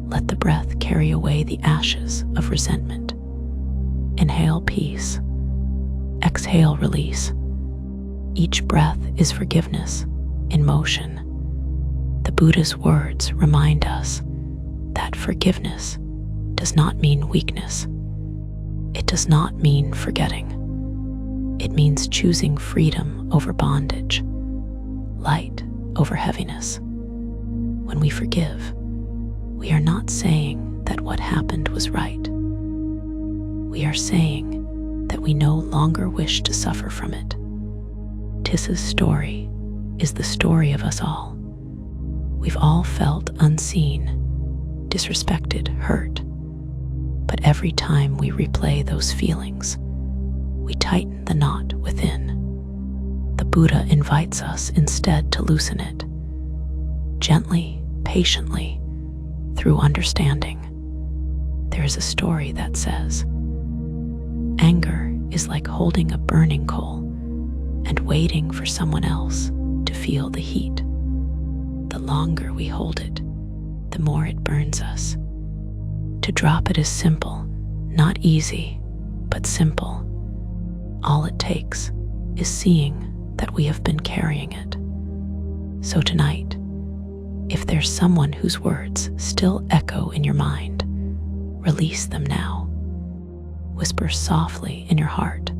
let the breath carry away the ashes of resentment. Inhale peace. Exhale release. Each breath is forgiveness in motion. The Buddha's words remind us that forgiveness does not mean weakness. It does not mean forgetting. It means choosing freedom over bondage, light over heaviness. When we forgive, we are not saying that what happened was right. We are saying that we no longer wish to suffer from it. Tissa's story is the story of us all. We've all felt unseen, disrespected, hurt. But every time we replay those feelings, we tighten the knot within. The Buddha invites us instead to loosen it, gently, patiently, through understanding. There is a story that says, anger is like holding a burning coal and waiting for someone else to feel the heat. The longer we hold it, the more it burns us. To drop it is simple, not easy, but simple. All it takes is seeing that we have been carrying it. So tonight, if there's someone whose words still echo in your mind, release them now. Whisper softly in your heart,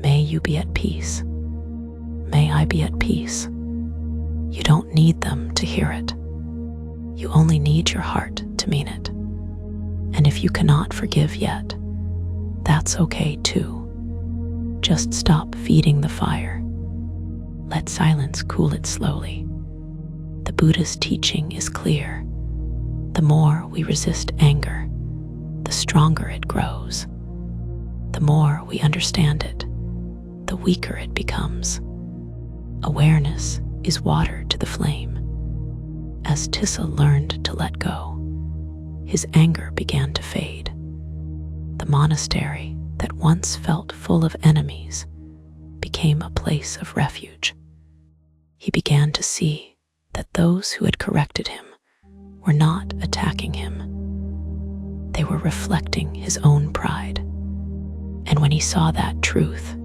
may you be at peace. May I be at peace. You don't need them to hear it. You only need your heart to mean it. And if you cannot forgive yet, that's okay too. Just stop feeding the fire. Let silence cool it slowly. The Buddha's teaching is clear. The more we resist anger, the stronger it grows. The more we understand it, the weaker it becomes. Awareness is water to the flame. As Tissa learned to let go, his anger began to fade. The monastery that once felt full of enemies became a place of refuge. He began to see that those who had corrected him were not attacking him. They were reflecting his own pride. And when he saw that truth,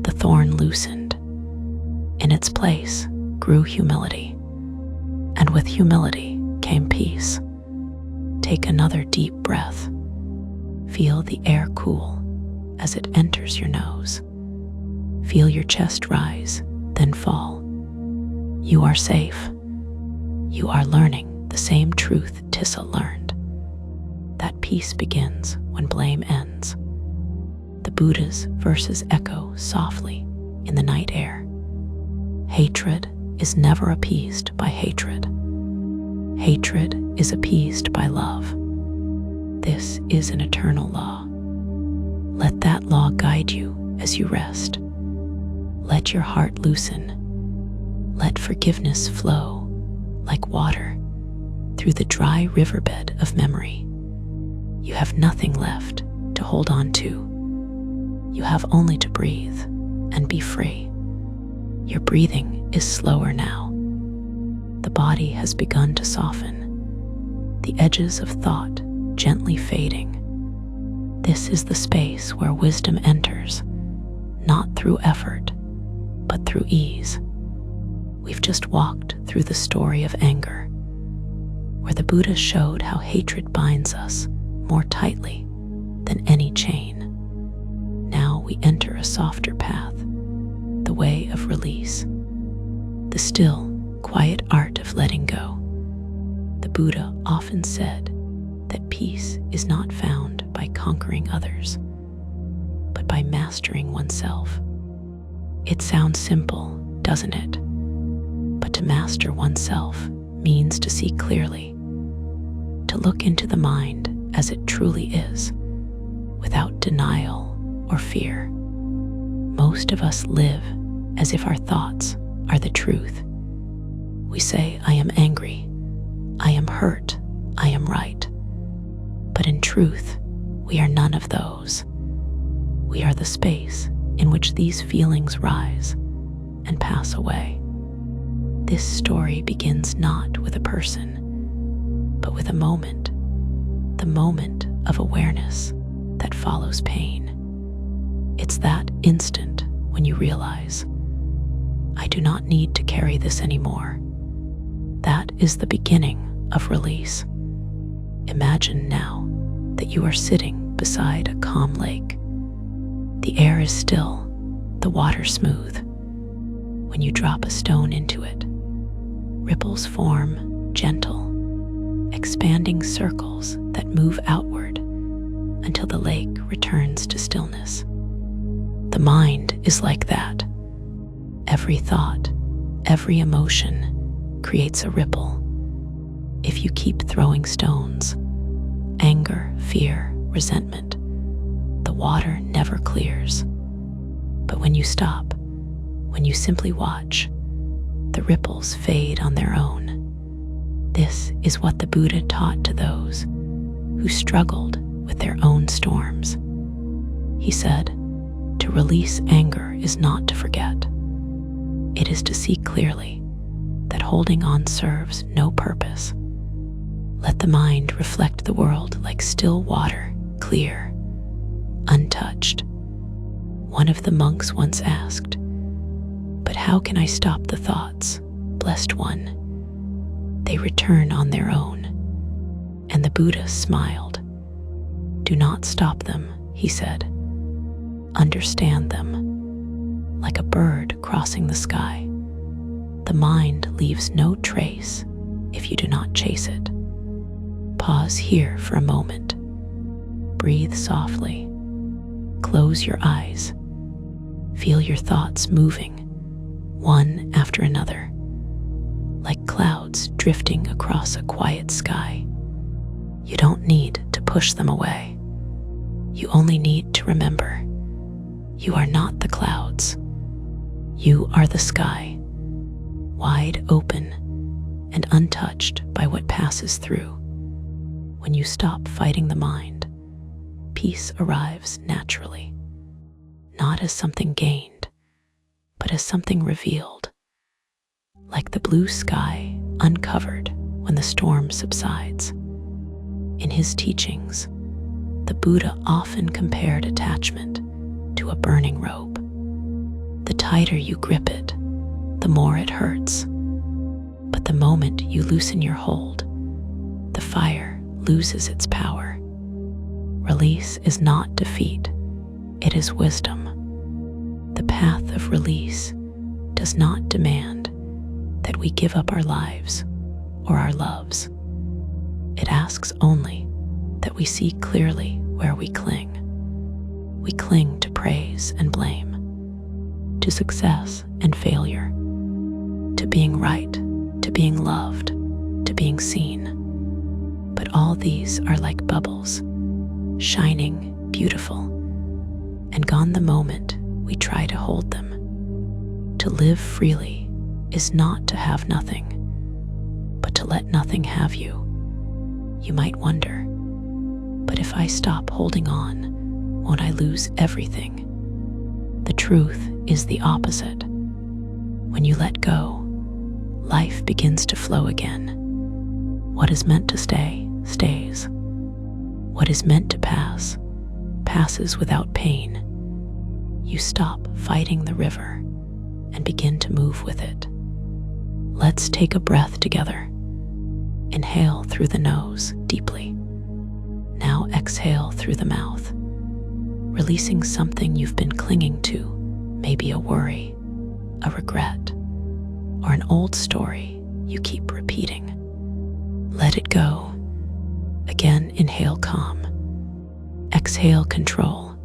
the thorn loosened. In its place grew humility, and with humility came peace. Take another deep breath. Feel the air cool as it enters your nose. Feel your chest rise, then fall. You are safe. You are learning the same truth Tissa learned. That peace begins when blame ends. The Buddha's verses echo softly in the night air. Hatred is never appeased by hatred. Hatred is appeased by love. This is an eternal law. Let that law guide you as you rest. Let your heart loosen. Let forgiveness flow like water through the dry riverbed of memory. You have nothing left to hold on to. You have only to breathe and be free. Your breathing is slower now. The body has begun to soften, the edges of thought gently fading. This is the space where wisdom enters, not through effort, but through ease. We've just walked through the story of anger, where the Buddha showed how hatred binds us more tightly than any chain. Now we enter a softer path, the way of release, the still, quiet art of letting go. The Buddha often said that peace is not found by conquering others, but by mastering oneself. It sounds simple, doesn't it? But to master oneself means to see clearly, to look into the mind as it truly is, without denial or fear. Most of us live as if our thoughts are the truth. We say, I am angry, I am hurt, I am right. But in truth, we are none of those. We are the space in which these feelings rise and pass away. This story begins not with a person, but with a moment, the moment of awareness that follows pain. It's that instant when you realize, I do not need to carry this anymore. That is the beginning of release. Imagine now that you are sitting beside a calm lake. The air is still, the water smooth. When you drop a stone into it, ripples form, gentle, expanding circles that move outward until the lake returns to stillness. The mind is like that. Every thought, every emotion creates a ripple. If you keep throwing stones, anger, fear, resentment, the water never clears. But when you stop, when you simply watch, the ripples fade on their own. This is what the Buddha taught to those who struggled with their own storms. He said, to release anger is not to forget. It is to see clearly that holding on serves no purpose. Let the mind reflect the world like still water, clear, untouched. One of the monks once asked, but how can I stop the thoughts, blessed one? They return on their own. And the Buddha smiled. Do not stop them, he said. Understand them. Like a bird crossing the sky, the mind leaves no trace if you do not chase it. Pause here for a moment. Breathe softly. Close your eyes. Feel your thoughts moving, one after another, like clouds drifting across a quiet sky. You don't need to push them away. You only need to remember, you are not the clouds. You are the sky, wide open and untouched by what passes through. When you stop fighting the mind, peace arrives naturally, not as something gained, but as something revealed, like the blue sky uncovered when the storm subsides. In his teachings, the Buddha often compared attachment to a burning rope. The tighter you grip it, the more it hurts. But the moment you loosen your hold, the fire loses its power. Release is not defeat, it is wisdom. The path of release does not demand that we give up our lives or our loves. It asks only that we see clearly where we cling. We cling to praise and blame, to success and failure, to being right, to being loved, to being seen. But all these are like bubbles, shining, beautiful, and gone the moment we try to hold them. To live freely is not to have nothing, but to let nothing have you. You might wonder, but if I stop holding on, won't I lose everything? The truth is the opposite. When you let go, life begins to flow again. What is meant to stay, stays. What is meant to pass, passes without pain. You stop fighting the river and begin to move with it. Let's take a breath together. Inhale through the nose deeply. Now exhale through the mouth, releasing something you've been clinging to, maybe a worry, a regret, or an old story you keep repeating. Let it go. Again, inhale calm. Exhale control.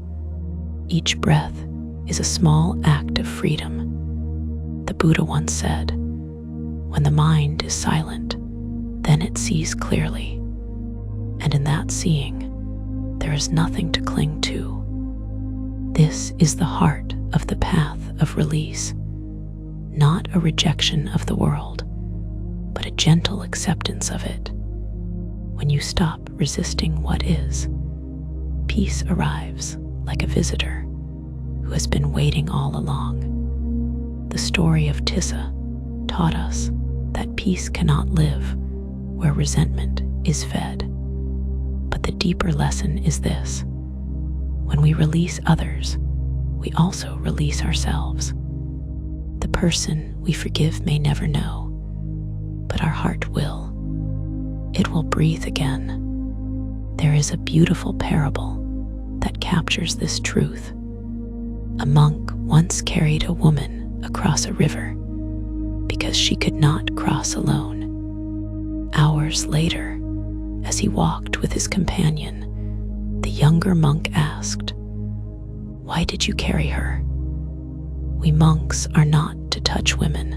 Each breath is a small act of freedom. The Buddha once said, "When the mind is silent, then it sees clearly." And in that seeing, there is nothing to cling to. This is the heart of the path of release, not a rejection of the world, but a gentle acceptance of it. When you stop resisting what is, peace arrives like a visitor who has been waiting all along. The story of Tissa taught us that peace cannot live where resentment is fed. But the deeper lesson is this: when we release others, we also release ourselves. The person we forgive may never know, but our heart will. It will breathe again. There is a beautiful parable that captures this truth. A monk once carried a woman across a river because she could not cross alone. Hours later, as he walked with his companion, the younger monk asked, "Why did you carry her?" "We monks are not to touch women."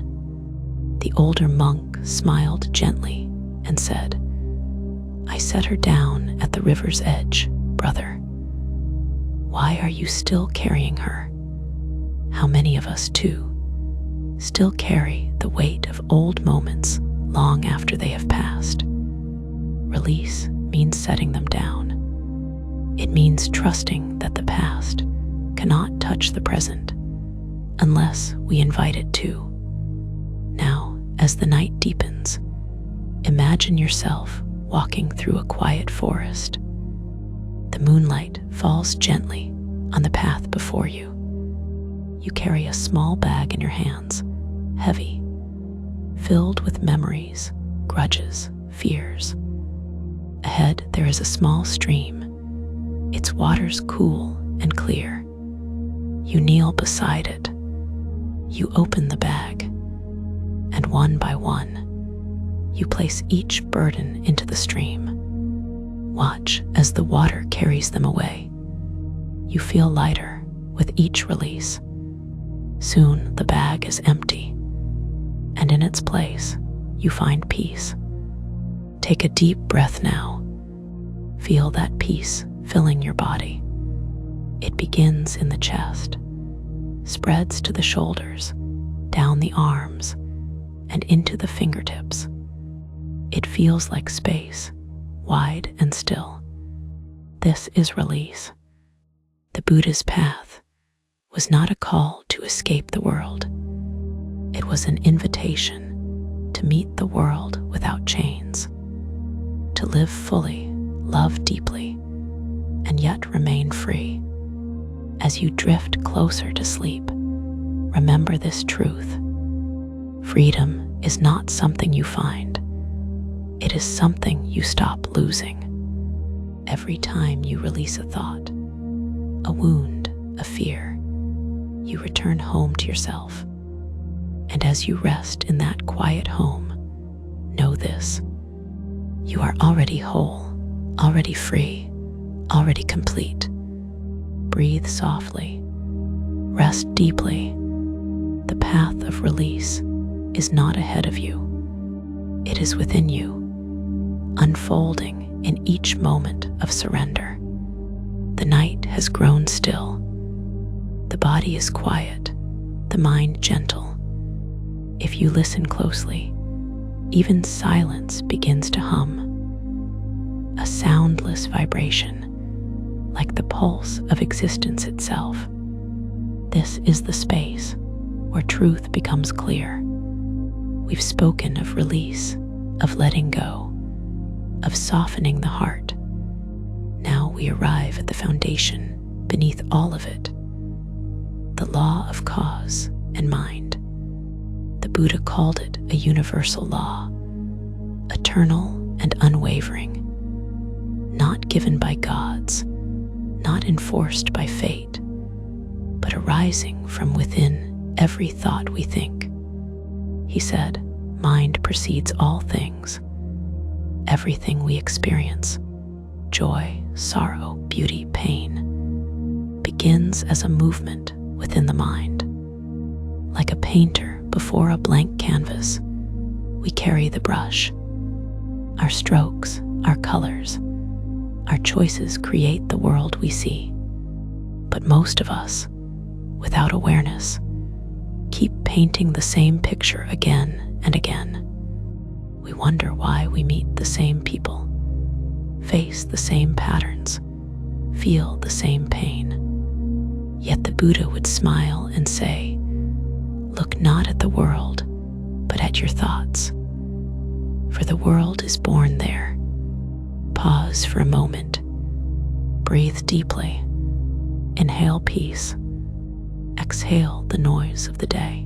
The older monk smiled gently and said, "I set her down at the river's edge, brother. Why are you still carrying her?" How many of us, too, still carry the weight of old moments long after they have passed? Release means setting them down. It means trusting that the past cannot touch the present unless we invite it to. Now, as the night deepens, imagine yourself walking through a quiet forest. The moonlight falls gently on the path before you. You carry a small bag in your hands, heavy, filled with memories, grudges, fears. Ahead, there is a small stream, its waters cool and clear. You kneel beside it. You open the bag, and one by one, you place each burden into the stream. Watch as the water carries them away. You feel lighter with each release. Soon the bag is empty, and in its place, you find peace. Take a deep breath now. Feel that peace filling your body. It begins in the chest, spreads to the shoulders, down the arms, and into the fingertips. It feels like space, wide and still. This is release. The Buddha's path was not a call to escape the world. It was an invitation to meet the world without chains, to live fully, love deeply, and yet remain free. As you drift closer to sleep, remember this truth. Freedom is not something you find. It is something you stop losing. Every time you release a thought, a wound, a fear, you return home to yourself. And as you rest in that quiet home, know this: you are already whole, already free, already complete. Breathe softly. Rest deeply. The path of release is not ahead of you. It is within you, unfolding in each moment of surrender. The night has grown still. The body is quiet, the mind gentle. If you listen closely, even silence begins to hum, a soundless vibration, like the pulse of existence itself. This is the space where truth becomes clear. We've spoken of release, of letting go, of softening the heart. Now we arrive at the foundation beneath all of it, the law of cause and mind. The Buddha called it a universal law, eternal and unwavering, not given by gods, not enforced by fate, but arising from within every thought we think. He said, mind precedes all things. Everything we experience, joy, sorrow, beauty, pain, begins as a movement within the mind. Like a painter before a blank canvas, we carry the brush. Our strokes, our colors, our choices create the world we see. But most of us, without awareness, keep painting the same picture again and again. We wonder why we meet the same people, face the same patterns, feel the same pain. Yet the Buddha would smile and say, "Look not at the world, but at your thoughts. For the world is born there." Pause for a moment. Breathe deeply. Inhale peace. Exhale the noise of the day.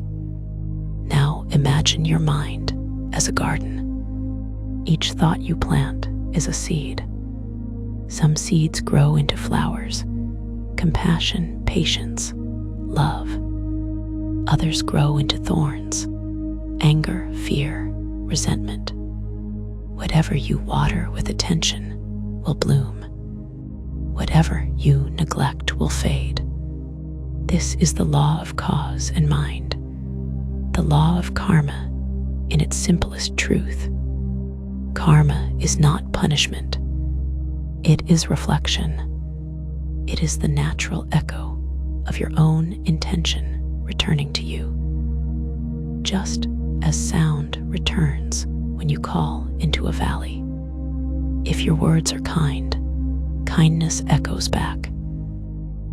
Now imagine your mind as a garden. Each thought you plant is a seed. Some seeds grow into flowers, compassion, patience, love. Others grow into thorns, anger, fear, resentment. Whatever you water with attention will bloom. Whatever you neglect will fade. This is the law of cause and mind, the law of karma in its simplest truth. Karma is not punishment. It is reflection. It is the natural echo of your own intention returning to you. Just as sound returns when you call into a valley. If your words are kind, kindness echoes back.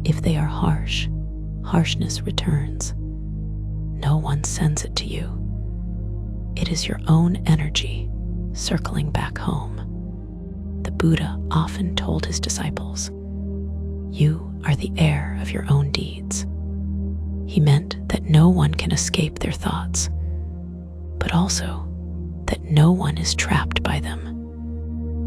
If they are harsh, harshness returns. No one sends it to you. It is your own energy circling back home. The Buddha often told his disciples, "You are the heir of your own deeds." He meant that no one can escape their thoughts, but also that no one is trapped by them.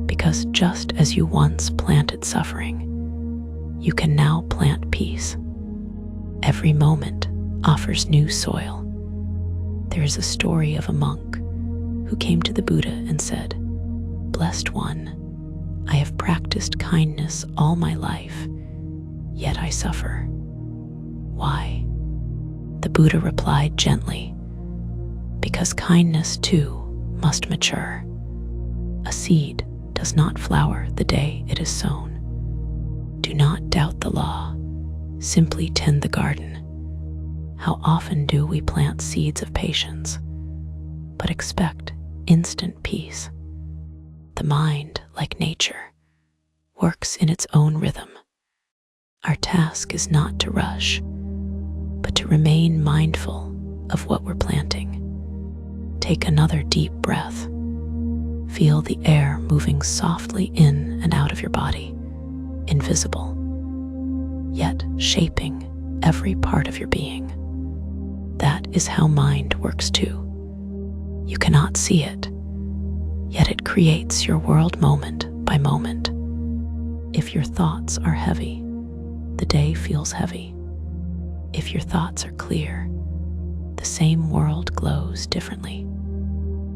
Because just as you once planted suffering, you can now plant peace. Every moment offers new soil. There is a story of a monk who came to the Buddha and said, "Blessed One, I have practiced kindness all my life, yet I suffer. Why?" The Buddha replied gently, "Because kindness too must mature. A seed does not flower the day it is sown. Do not doubt the law, simply tend the garden. How often do we plant seeds of patience, but expect instant peace? The mind, like nature, works in its own rhythm. Our task is not to rush, but to remain mindful of what we're planting. Take another deep breath. Feel the air moving softly in and out of your body, invisible, yet shaping every part of your being. That is how mind works too. You cannot see it, yet it creates your world moment by moment. If your thoughts are heavy, the day feels heavy. If your thoughts are clear, the same world glows differently.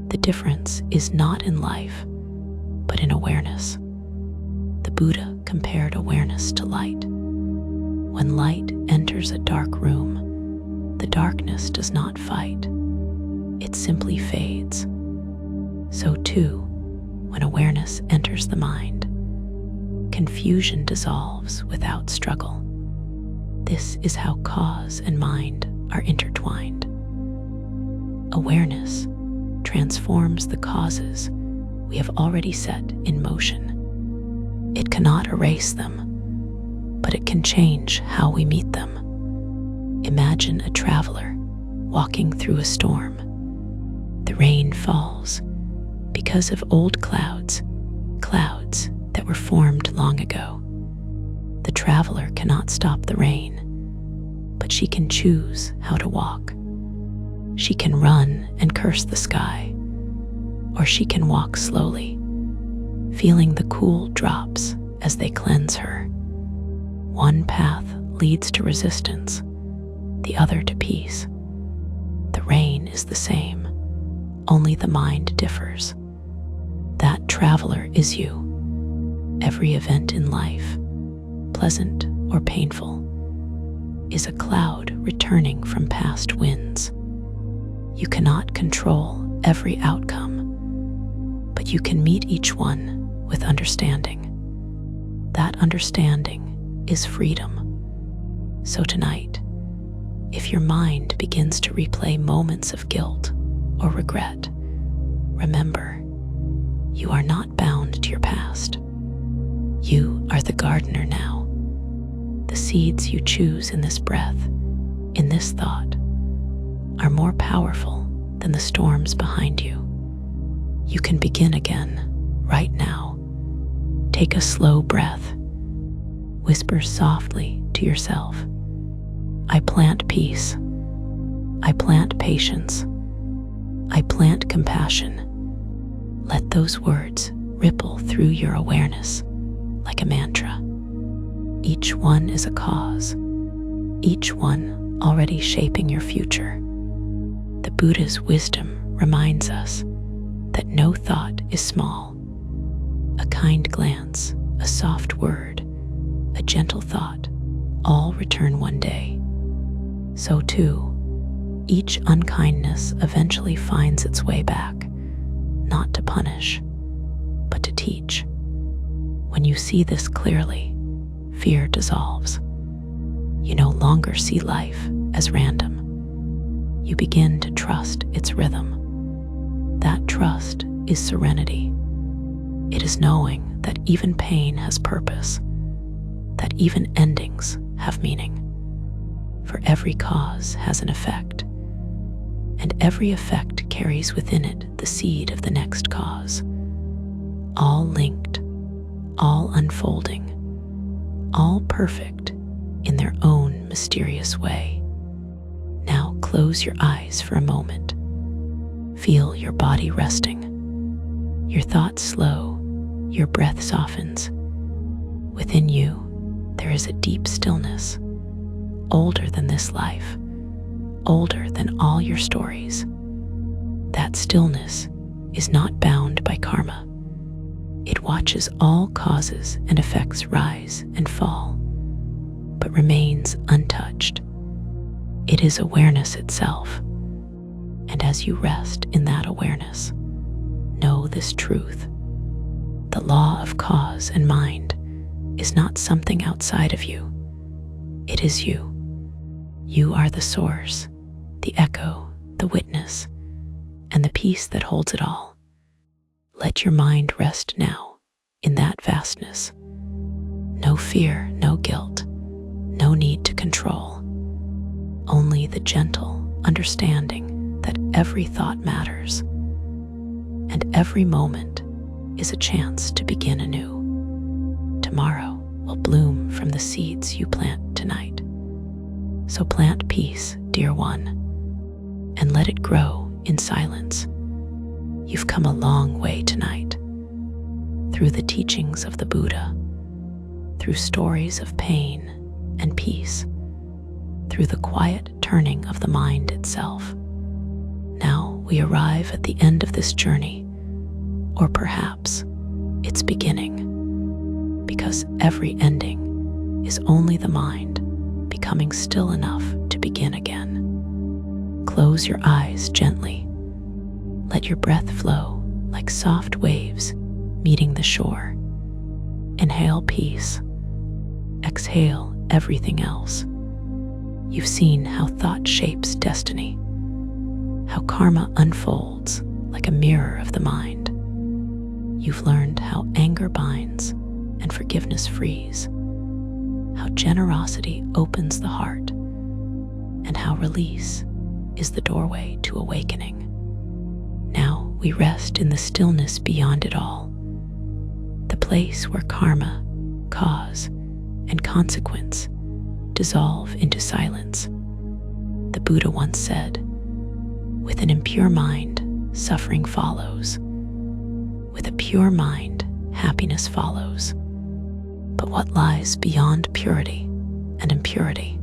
The difference is not in life, but in awareness. Buddha compared awareness to light. When light enters a dark room, the darkness does not fight. It simply fades. So too, when awareness enters the mind, confusion dissolves without struggle. This is how cause and mind are intertwined. Awareness transforms the causes we have already set in motion. It cannot erase them, but it can change how we meet them. Imagine a traveler walking through a storm. The rain falls because of old clouds that were formed long ago. The traveler cannot stop the rain, but she can choose how to walk. She can run and curse the sky, or she can walk slowly, feeling the cool drops as they cleanse her. One path leads to resistance, the other to peace. The rain is the same, only the mind differs. That traveler is you. Every event in life, pleasant or painful, is a cloud returning from past winds. You cannot control every outcome, but you can meet each one with understanding. That understanding is freedom. So tonight, if your mind begins to replay moments of guilt or regret, remember, you are not bound to your past. You are the gardener now. The seeds you choose in this breath, in this thought, are more powerful than the storms behind you. You can begin again, right now. Take a slow breath. Whisper softly to yourself, I plant peace. I plant patience. I plant compassion. Let those words ripple through your awareness like a mantra. Each one is a cause, each one already shaping your future. The Buddha's wisdom reminds us that no thought is small. A kind glance, a soft word, a gentle thought, all return one day. So too, each unkindness eventually finds its way back, not to punish, but to teach. When you see this clearly, fear dissolves. You no longer see life as random. You begin to trust its rhythm. That trust is serenity. It is knowing that even pain has purpose, that even endings have meaning. For every cause has an effect, and every effect carries within it the seed of the next cause. All linked, all unfolding, all perfect in their own mysterious way. Now close your eyes for a moment. Feel your body resting, your thoughts slow, your breath softens. Within you, there is a deep stillness, older than this life, older than all your stories. That stillness is not bound by karma. It watches all causes and effects rise and fall, but remains untouched. It is awareness itself, and as you rest in that awareness, know this truth. The law of cause and mind is not something outside of you. It is you. You are the source, the echo, the witness, and the peace that holds it all. Let your mind rest now in that vastness. No fear, no guilt, no need to control. Only the gentle understanding that every thought matters, and every moment is a chance to begin anew. Tomorrow will bloom from the seeds you plant tonight. So plant peace, dear one, and let it grow in silence. You've come a long way tonight, through the teachings of the Buddha, through stories of pain and peace, through the quiet turning of the mind itself. Now we arrive at the end of this journey, or perhaps its beginning. because every ending is only the mind becoming still enough to begin again. Close your eyes gently. Let your breath flow like soft waves meeting the shore. Inhale peace. Exhale everything else. You've seen how thought shapes destiny, how karma unfolds like a mirror of the mind. You've learned how anger binds and forgiveness frees, how generosity opens the heart, and how release is the doorway to awakening. Now we rest in the stillness beyond it all, the place where karma, cause, and consequence dissolve into silence. The Buddha once said, "With an impure mind, suffering follows. With a pure mind, happiness follows." But what lies beyond purity and impurity?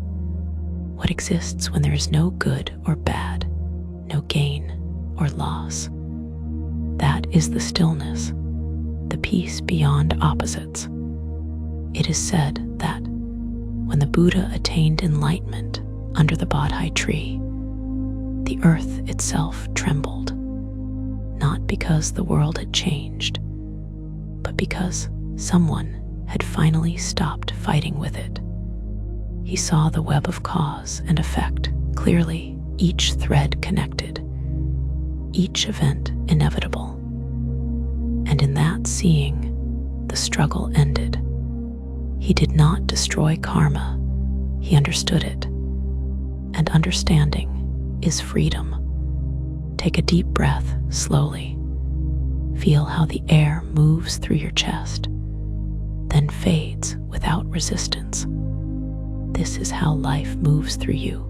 What exists when there is no good or bad, no gain or loss? That is the stillness, the peace beyond opposites. It is said that when the Buddha attained enlightenment under the Bodhi tree, the earth itself trembled, not because the world had changed, but because someone had finally stopped fighting with it. He saw the web of cause and effect clearly, each thread connected, each event inevitable. And in that seeing, the struggle ended. He did not destroy karma, he understood it. And understanding is freedom. Take a deep breath slowly. Feel how the air moves through your chest, then fades without resistance. This is how life moves through you,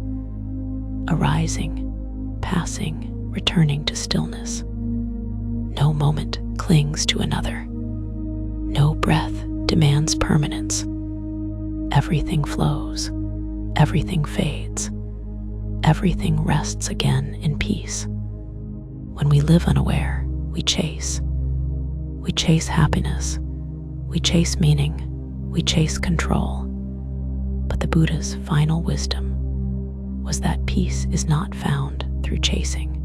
arising, passing, returning to stillness. No moment clings to another. No breath demands permanence. Everything flows, everything fades, everything rests again in peace. When we live unaware, we chase. We chase happiness, we chase meaning, we chase control. But the Buddha's final wisdom was that peace is not found through chasing.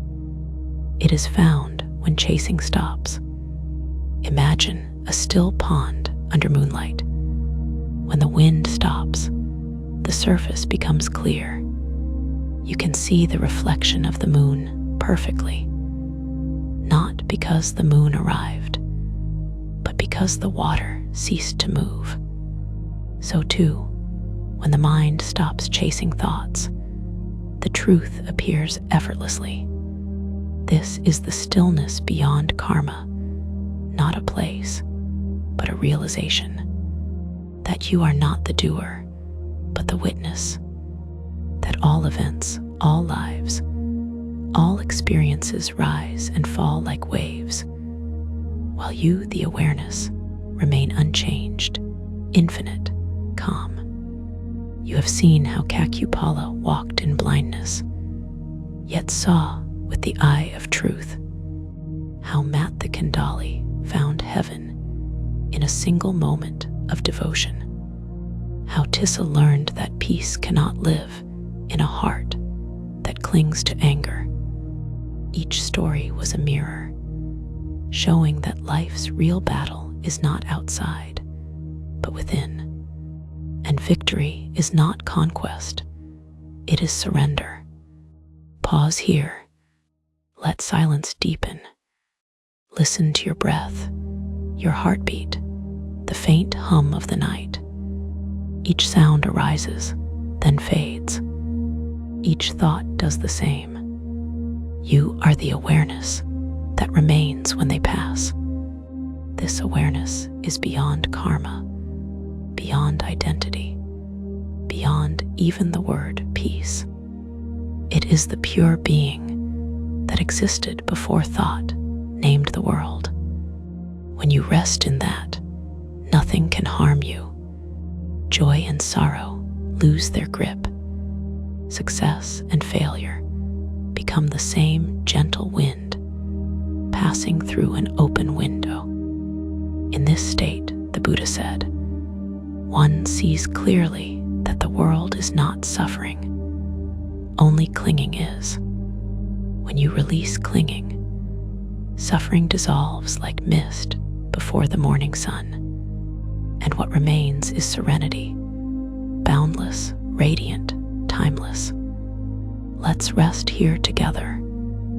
It is found when chasing stops. Imagine a still pond under moonlight. When the wind stops, the surface becomes clear. You can see the reflection of the moon perfectly, not because the moon arrived, but because the water ceased to move. So too, when the mind stops chasing thoughts, the truth appears effortlessly. This is the stillness beyond karma, not a place, but a realization that you are not the doer, but the witness, that all events, all lives, all experiences rise and fall like waves, while you, the awareness, remain unchanged, infinite, calm. You have seen how Kakupala walked in blindness, yet saw with the eye of truth, how Mat the Kandali found heaven in a single moment of devotion, how Tissa learned that peace cannot live in a heart that clings to anger. Each story was a mirror, showing that life's real battle is not outside, but within. And victory is not conquest, it is surrender. Pause here. Let silence deepen. Listen to your breath, your heartbeat, the faint hum of the night. Each sound arises, then fades. Each thought does the same. You are the awareness that remains when they pass. This awareness is beyond karma, beyond identity, beyond even the word peace. It is the pure being that existed before thought named the world. When you rest in that, nothing can harm you. Joy and sorrow lose their grip. Success and failure become the same gentle wind passing through an open window. In this state, the Buddha said, One sees clearly that the world is not suffering, only clinging is. When you release clinging, suffering dissolves like mist before the morning sun, and what remains is serenity, boundless, radiant, timeless. Let's rest here together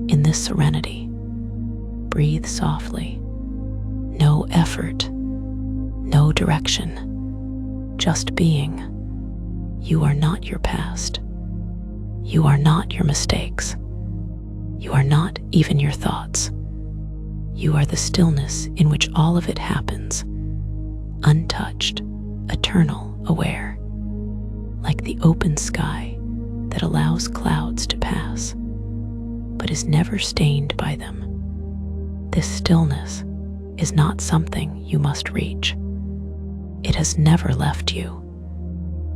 in this serenity. Breathe softly. No effort, no direction, just being. You are not your past. You are not your mistakes. You are not even your thoughts. You are the stillness in which all of it happens, untouched, eternal, aware, like the open sky that allows clouds to pass, but is never stained by them. This stillness is not something you must reach. It has never left you.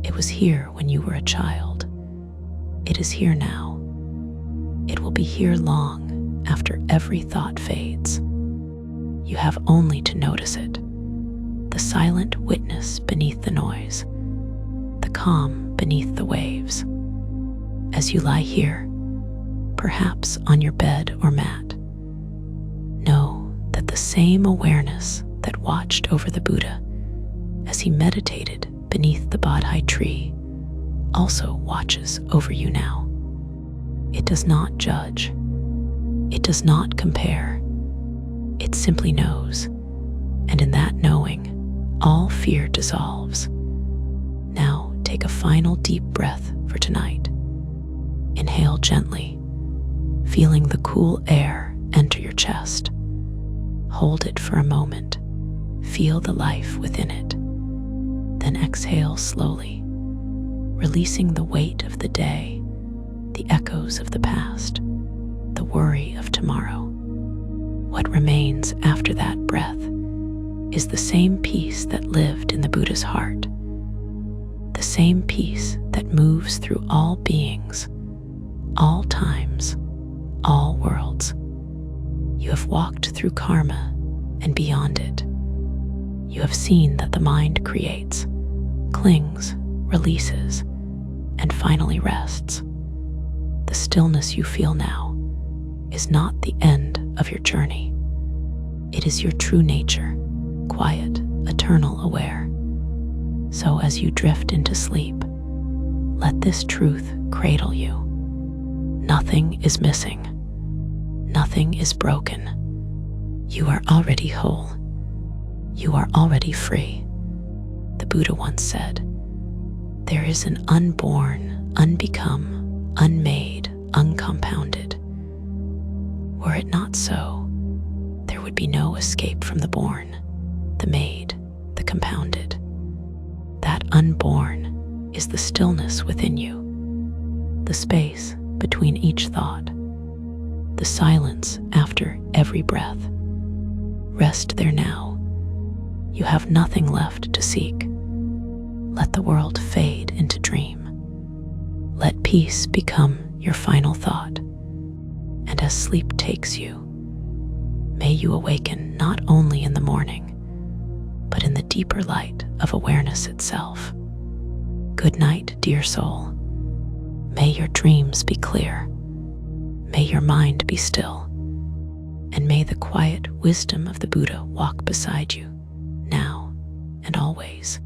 It was here when you were a child. It is here now. It will be here long after every thought fades. You have only to notice it, the silent witness beneath the noise, the calm beneath the waves. As you lie here, perhaps on your bed or mat, know that the same awareness that watched over the Buddha as he meditated beneath the Bodhi tree also watches over you now. It does not judge. It does not compare. It simply knows, and in that knowing, all fear dissolves. Now take a final deep breath for tonight. Inhale gently, feeling the cool air enter your chest. Hold it for a moment. Feel the life within it. Then exhale slowly, releasing the weight of the day, the echoes of the past, the worry of tomorrow. What remains after that breath is the same peace that lived in the Buddha's heart, the same peace that moves through all beings, all times, all worlds. You have walked through karma and beyond it. You have seen that the mind creates, clings, releases, and finally rests. The stillness you feel now is not the end of your journey. It is your true nature, quiet, eternal, aware. So as you drift into sleep, let this truth cradle you. Nothing is missing. Nothing is broken. You are already whole. You are already free. The Buddha once said, "There is an unborn, unbecome, unmade, uncompounded. Were it not so, there would be no escape from the born, the made, the compounded. That unborn is the stillness within you, the space between each thought, the silence after every breath. Rest there now. You have nothing left to seek. Let the world fade into dream. Let peace become your final thought. And as sleep takes you, may you awaken not only in the morning, but in the deeper light of awareness itself. Good night, dear soul. May your dreams be clear. May your mind be still. And may the quiet wisdom of the Buddha walk beside you, now and always.